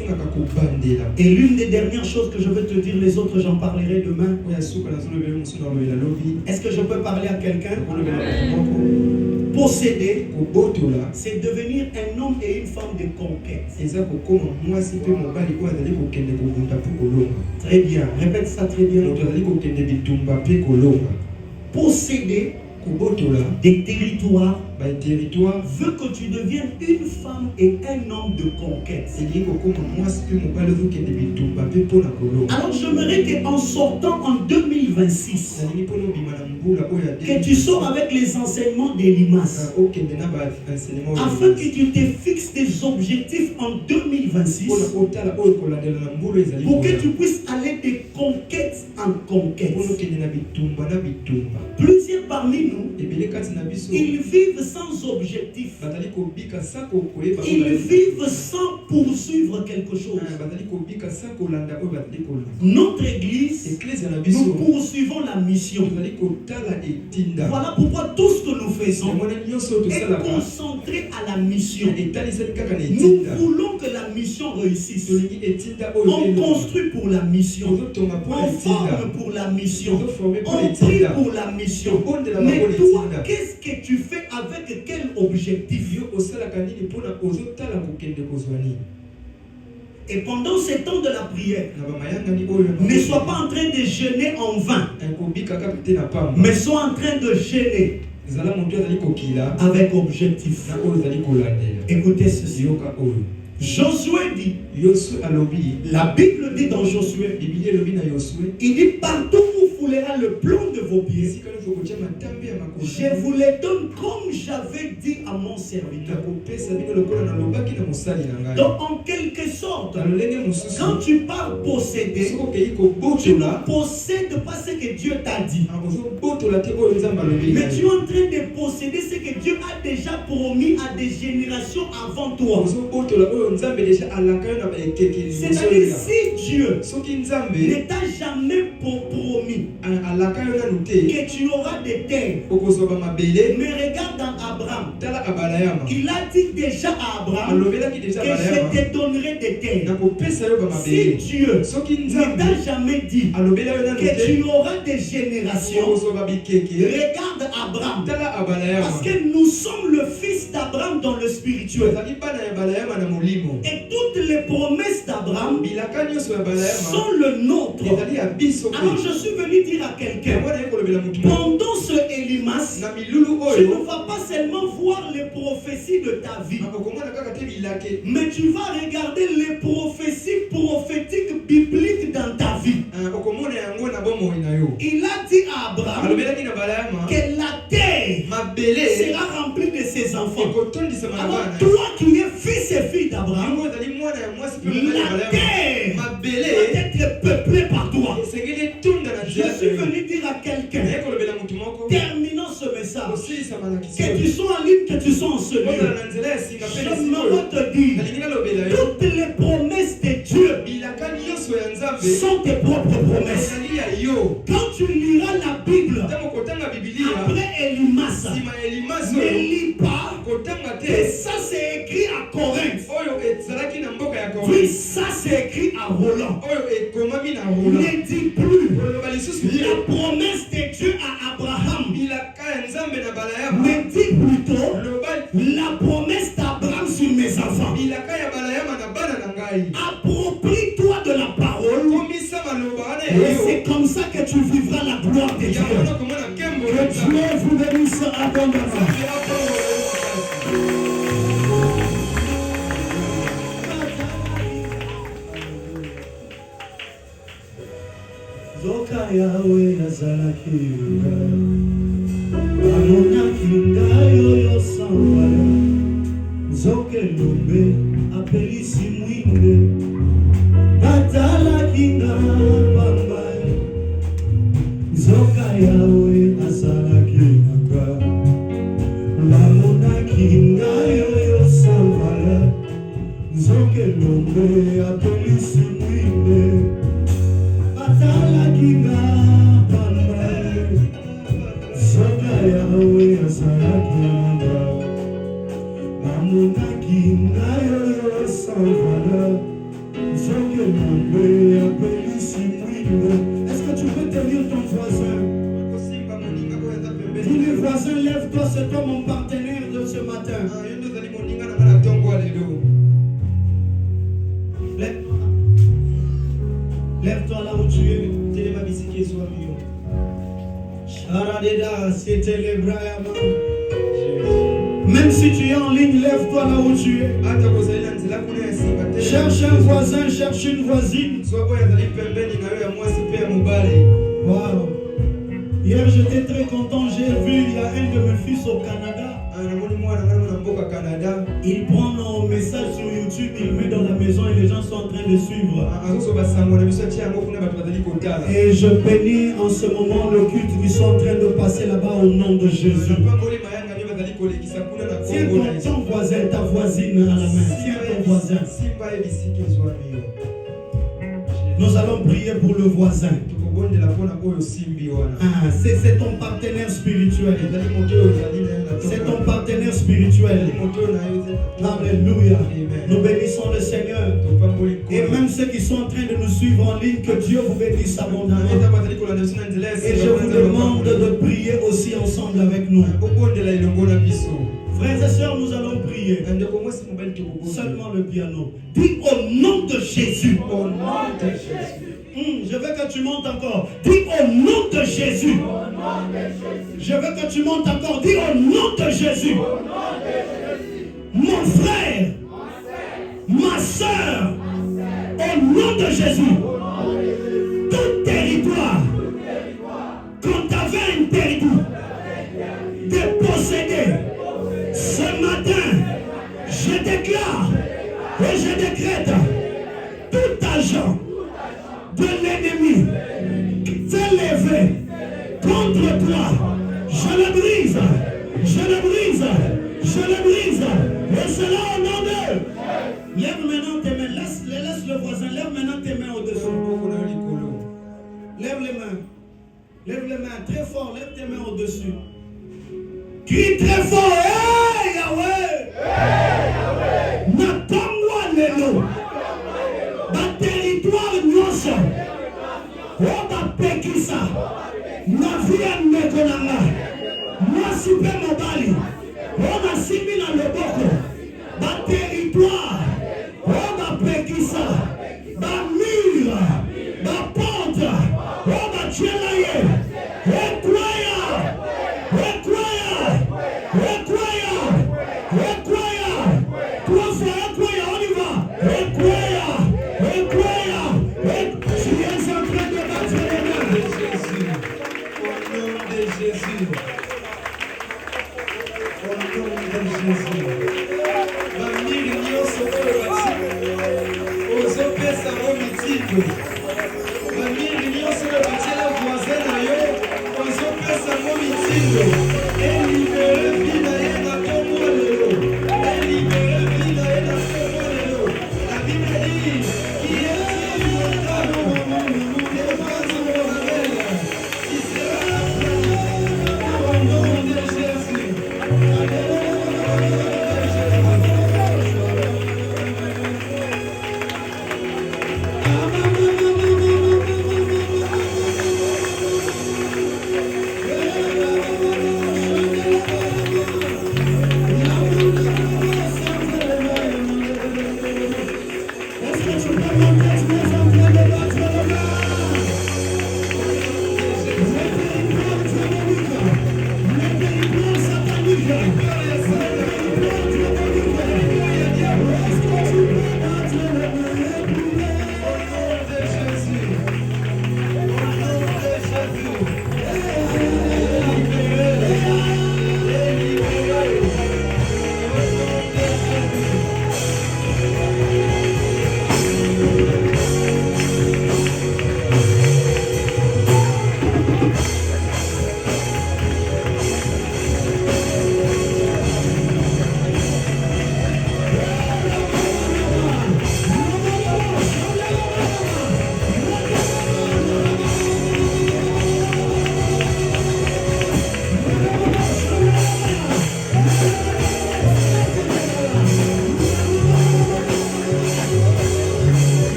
Et l'une des dernières choses que je veux te dire, les autres j'en parlerai demain. Est-ce que je peux parler à quelqu'un? Posséder, c'est devenir un homme et une femme de conquête. Très bien, répète ça très bien. Posséder des territoires veut que tu deviennes une femme et un homme de conquête. Alors j'aimerais qu'en sortant en 2026, que tu sors avec les enseignements des limaces, afin que tu te fixes des objectifs en 2026 pour que tu puisses aller de conquête en conquête. Plusieurs parmi nous, ils vivent sans objectif. Ils vivent sans poursuivre quelque chose. Notre église, nous poursuivons la mission. Voilà pourquoi tout ce que nous faisons est concentré à la mission. Nous voulons que la mission réussisse. On construit pour la mission. On forme pour la mission. On prie pour la mission. Mais toi, qu'est-ce que tu fais avec quel objectif? Et pendant ces temps de la prière, ne sois pas en train de jeûner en vain, mais sois en train de jeûner avec objectif. Écoutez ceci. Josué dit, la Bible dit dans Josué, il dit partout où foulera le plomb de vos pieds, je vous les donne comme j'avais dit à mon serviteur. Donc en quelque sorte, quand tu pars posséder, tu ne possèdes pas ce que Dieu t'a dit, mais tu es en train de posséder ce que Dieu a déjà promis à des générations avant toi. C'est-à-dire si Dieu ne t'a jamais promis que tu auras des terres, mais regarde dans Abraham, il a dit déjà à Abraham que je te donnerai des terres. Si Dieu ne t'a jamais dit que tu auras des générations, regarde Abraham, parce que nous sommes le fils d'Abraham dans le spirituel. Et toutes les promesses d'Abraham sont le nôtre. Alors je suis venu dire à quelqu'un, pendant ce Elimas, tu ne vas pas seulement voir les prophéties de ta vie, mais tu vas regarder les prophéties prophétiques bibliques dans ta vie. Il a dit à Abraham que la terre sera remplie de ses enfants. Alors toi qui es fils et fille d'Abraham, la terre va être peuplée par toi. Je suis venu dire à quelqu'un, terminons ce message, que tu sois en ligne, que tu sois en ce lieu, je me te dire, toutes les promesses de Dieu sont tes propres promesses. Quand tu liras la Bible après Elimas, ne lis pas que ça c'est écrit à Corinthe, puis ça c'est écrit à Roland. Ne dis plus la promesse de Dieu à Abraham, mais dis plutôt la promesse d'Abraham sur mes enfants. Approprie-toi de la parole, et c'est comme ça que tu vivras la gloire de Dieu. Que Dieu vous bénisse abondamment. Zoka yawe nazalaki amonaki ngai oyo sanwala nzoka elombe apelisi mwinde natalaki nga pamba nzoka yawe nazalaki nanga amonaki ngai oyo sanwala nzoka elombe apelisi mwinde Atalakinga pamba Soka yawe asalakinga Mamunakinga yoyo sanvala Soke mbe apelisi mwine. Est-ce que tu peux tenir ton voisin? Dis le voisin, lève-toi, c'est toi mon partenaire de ce matin. Lève-toi là où tu es. Même si tu es en ligne, lève-toi là où tu es. Cherche un voisin, cherche une voisine. Wow. Hier j'étais très content, j'ai vu il y a un de mes fils au Canada. Il prend nos messages sur YouTube, il met dans la maison et les gens sont en train de suivre. Et je bénis en ce moment le culte qui sont en train de passer là-bas au nom de Jésus. Tiens ton voisin, ta voisine à la main. Tiens ton voisin. Nous allons prier pour le voisin. C'est ton partenaire spirituel. C'est ton partenaire spirituel. Alléluia. Nous bénissons le Seigneur. Et même ceux qui sont en train de nous suivre en ligne, que Dieu vous bénisse abondamment. Et je vous demande de prier aussi ensemble avec nous. Frères et sœurs, nous allons prier. Seulement le piano. Dis au nom de Jésus. Au nom de Jésus. Je veux que tu montes encore. Dis au nom de Jésus. Je veux que tu montes encore. Dis au nom de Jésus. Mon frère ma soeur, au nom de Jésus, tout territoire qu'on t'avait interdit de posséder, ce matin, je déclare et je décrète tout agent de l'ennemi fait lever contre toi, je le brise, je le brise, je le brise, et cela au nom de... Lève maintenant tes mains, laisse le voisin, lève maintenant tes mains au-dessus. Lève les mains très fort, lève tes mains au-dessus. Crie très fort, hey Yahweh! Hey Yahweh! Natangwa lelo. Ba territoire nyonso. O ba pekisa. Na via mekonanga. Na super mobali. O na simi na loboko. Ba territoire. O ba pekisa. Ba mur. Ba porte. O ba chelaye. Require.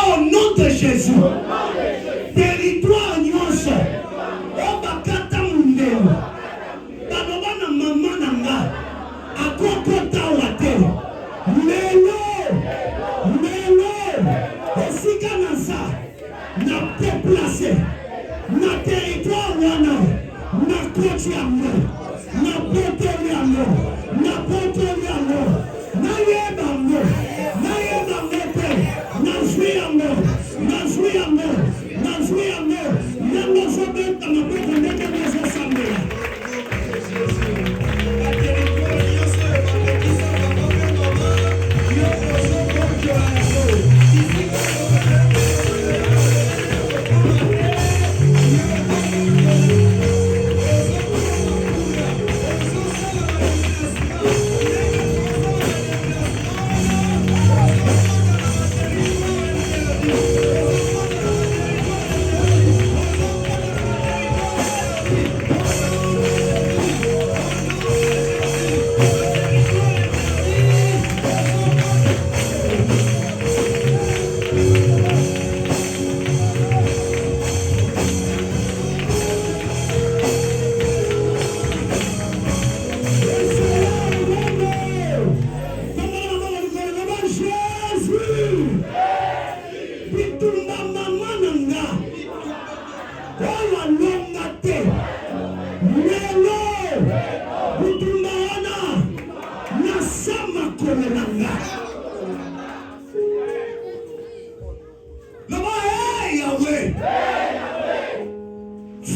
Au nom de Jésus, territoire nyonso, obakata mundelo, baloba na mama nanga, akokota wate, lelo, esika naza, na déplacé, na territoire wana, na koti yango, na poto yango, na poto yango, na yebango, na yebango pe, na zwi yango, na zwi yango, na zwi yango.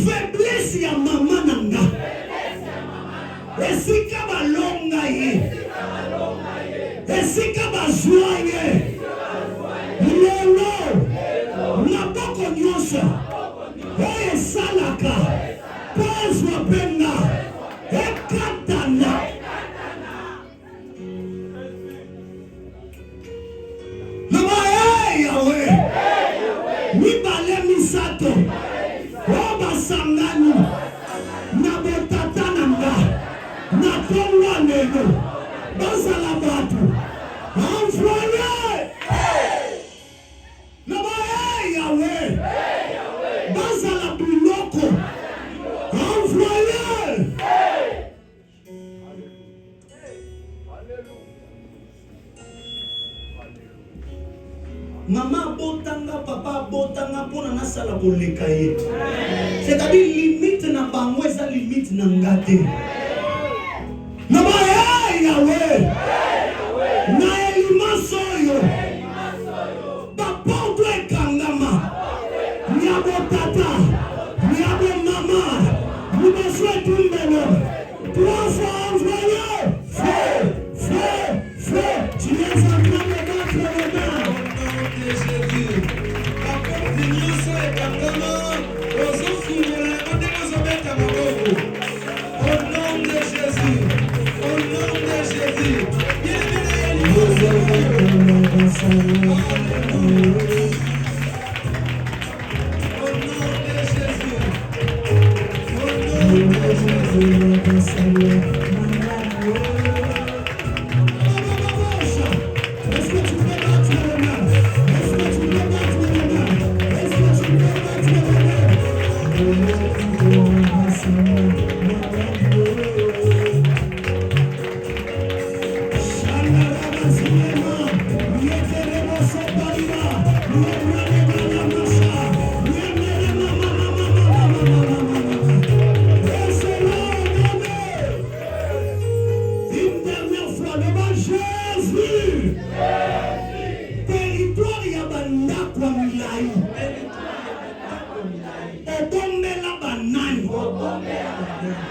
Faiblesse ya mama nanga. Esika balonga ye. Esika bazwa ye. Lelo maboko nyonso oyo esalaka pozwa penga ekatana. Lama Yawe mibale misato oba sangani na botata nanga na tongwa lelo bazala batu envoyé Lama Yawe bazala biloko envoyé. Maman botanga, papa botanga pona nasala koleka ye. C'est-à-dire limite na bango eza limite na ngate. Na ba Yawe. Na elimaso yo. Ba porte ekangama. Nyabo tata, nyabo mama. Nous besoin tumbelo. Trois fois envoyé. Feu. Tu es en train de battre le main.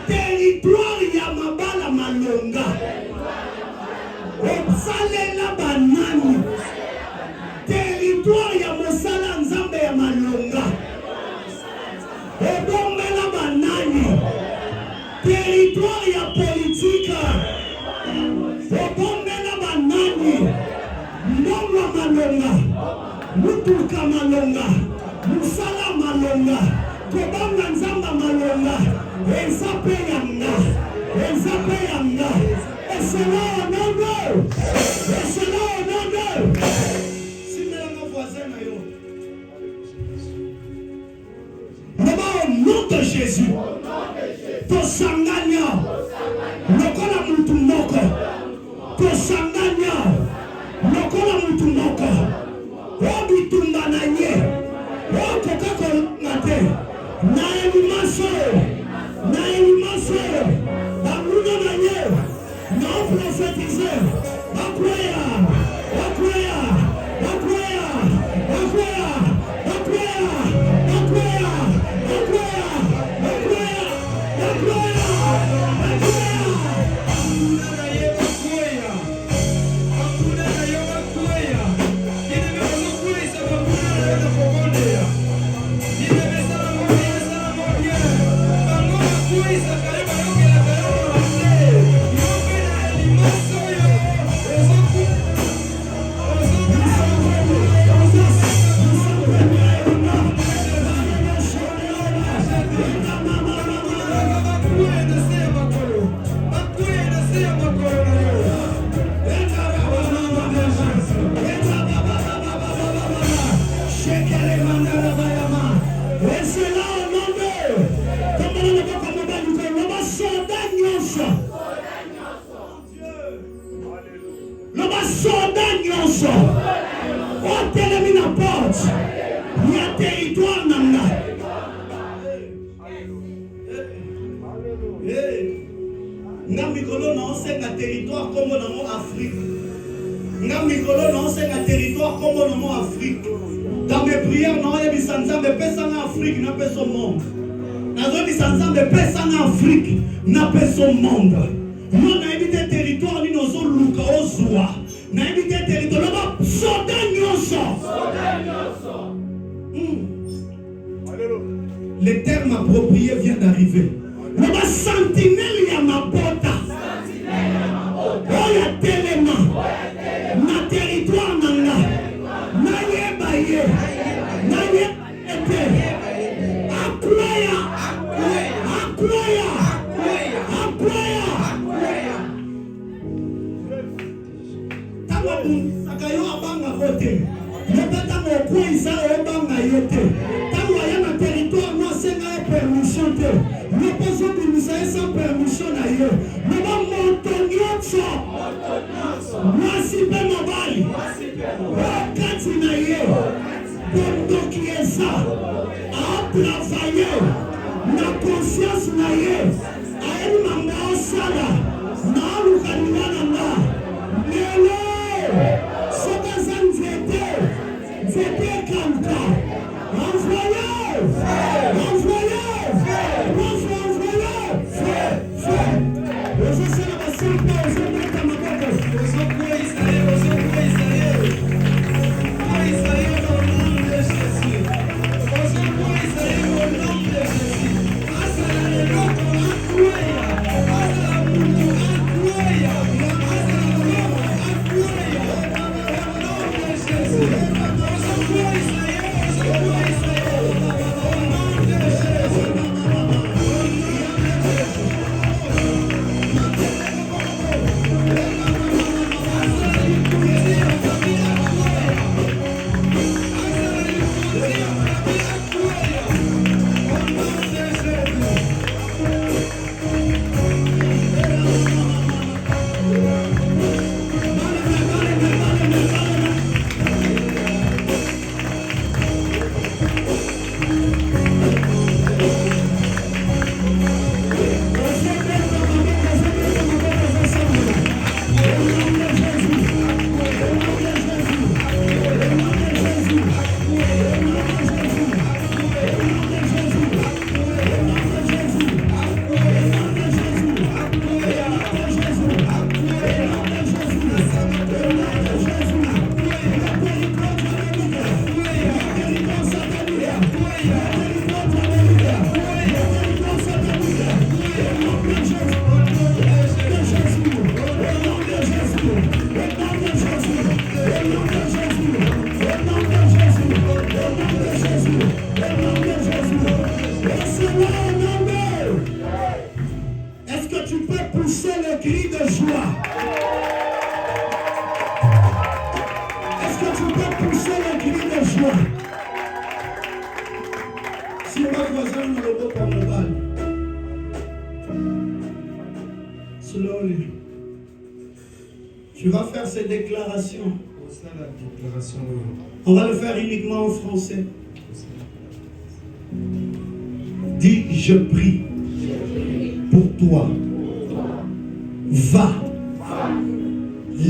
Territoire ya mabala malonga. Salela banani. Territoire ya mosala nzambe ya malonga. Obombela banani. Territoire ya politika. Obombela banani. Mbongo malonga. Mutuka malonga. Musala malonga. Kobanga nzamba malonga. Ezape yanga. Esela onondo. Simela mon voisin na yo. Au nom de Jésus. Tosanganya. Lokola mutu moko. Tosanganya. Lokola mutu moko. Obitumba na ye. Okokako ngate. Na elimaso. Bamuno na ye. Na prophétiser. Bakwea. nyonso. O telemi na porte. Ya territoire nanga. Nga mikolo na osenga territoire comme dans Afrique. Nga mikolo na osenga territoire comme dans Afrique. Dans mes prières, non, il y a des sanzambes, mais en Afrique, n'a pas son monde. Dans les sanzambes, mais en Afrique, n'a pas son monde. Nous avons évité territoire, nous avons luka ozwa. Nous avons évité territoire, nous avons sauté le terme approprié vient d'arriver. Nous avons sentinelle ya mabota. Oh, ya telema. Na territoire nanga. Na yeba ye. Na yeba ete. Akwaya. Akwaya. Akwaya. Tango sakayo abanga kote. Yebata mo kwisa obanga yote. Tango ya na territoire no senga permission te. Ne pas obéir sans permission d'ailleurs. Ne pas monter nyonso. Mwasi pe mobali. Wakati na ye. Pondo kiesa. A travailler. Na conscience na ye. A elu manga osala. Na lukanina na. Nelo. Soka zanzete. Zete kanta. Envoyez. Envoyez. Est-ce que tu peux pousser le cri de joie? Est-ce que tu peux pousser le cri de joie? Si on va voisin dans le beau comme le bal. Slowly. Tu vas faire ces déclarations. On va le faire uniquement en français. Dis, je prie pour toi. Va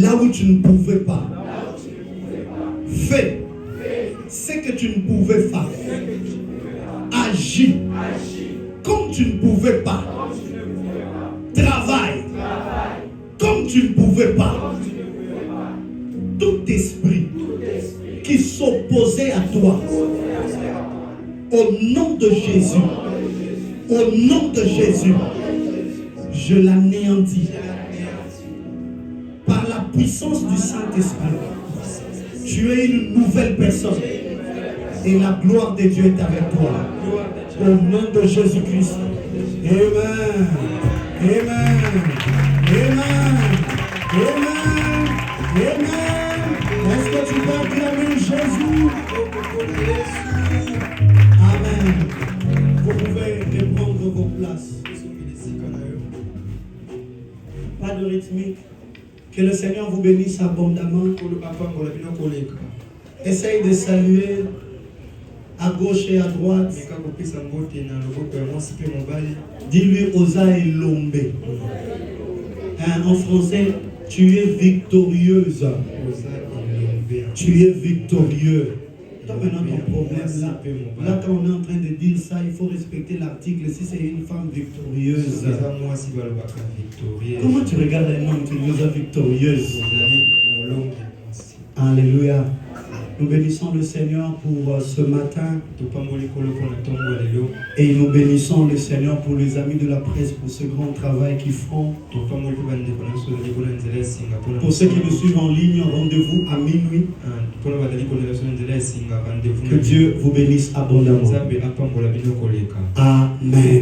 là où tu ne pouvais pas. Fais ce que tu ne pouvais pas. Agis comme tu ne pouvais pas. Travaille comme tu ne pouvais pas. Tout esprit qui s'opposait à toi, au nom de Jésus, au nom de Jésus, je l'anéantis. Par la puissance du Saint-Esprit, tu es une nouvelle personne et la gloire de Dieu est avec toi. Au nom de Jésus-Christ. Amen. Amen. Amen. Amen. Amen. Est-ce que tu peux acclamer Jésus? Amen. Vous pouvez reprendre vos places. Pas de rythmique. Que le Seigneur vous bénisse abondamment. Essaye de saluer à gauche et à droite. Dis-lui Osa et Lombe. En français, tu es victorieuse. Tu es victorieux. Toi maintenant ton problème là. Là quand on est en train de dire ça, il faut respecter l'article. Si c'est une femme victorieuse. Comment tu regardes un homme, tu dis victorieuse? Alléluia. Nous bénissons le Seigneur pour ce matin. Et nous bénissons le Seigneur pour les amis de la presse, pour ce grand travail qu'ils font. Pour ceux qui nous suivent en ligne, rendez-vous à minuit. Que Dieu vous bénisse abondamment. Amen.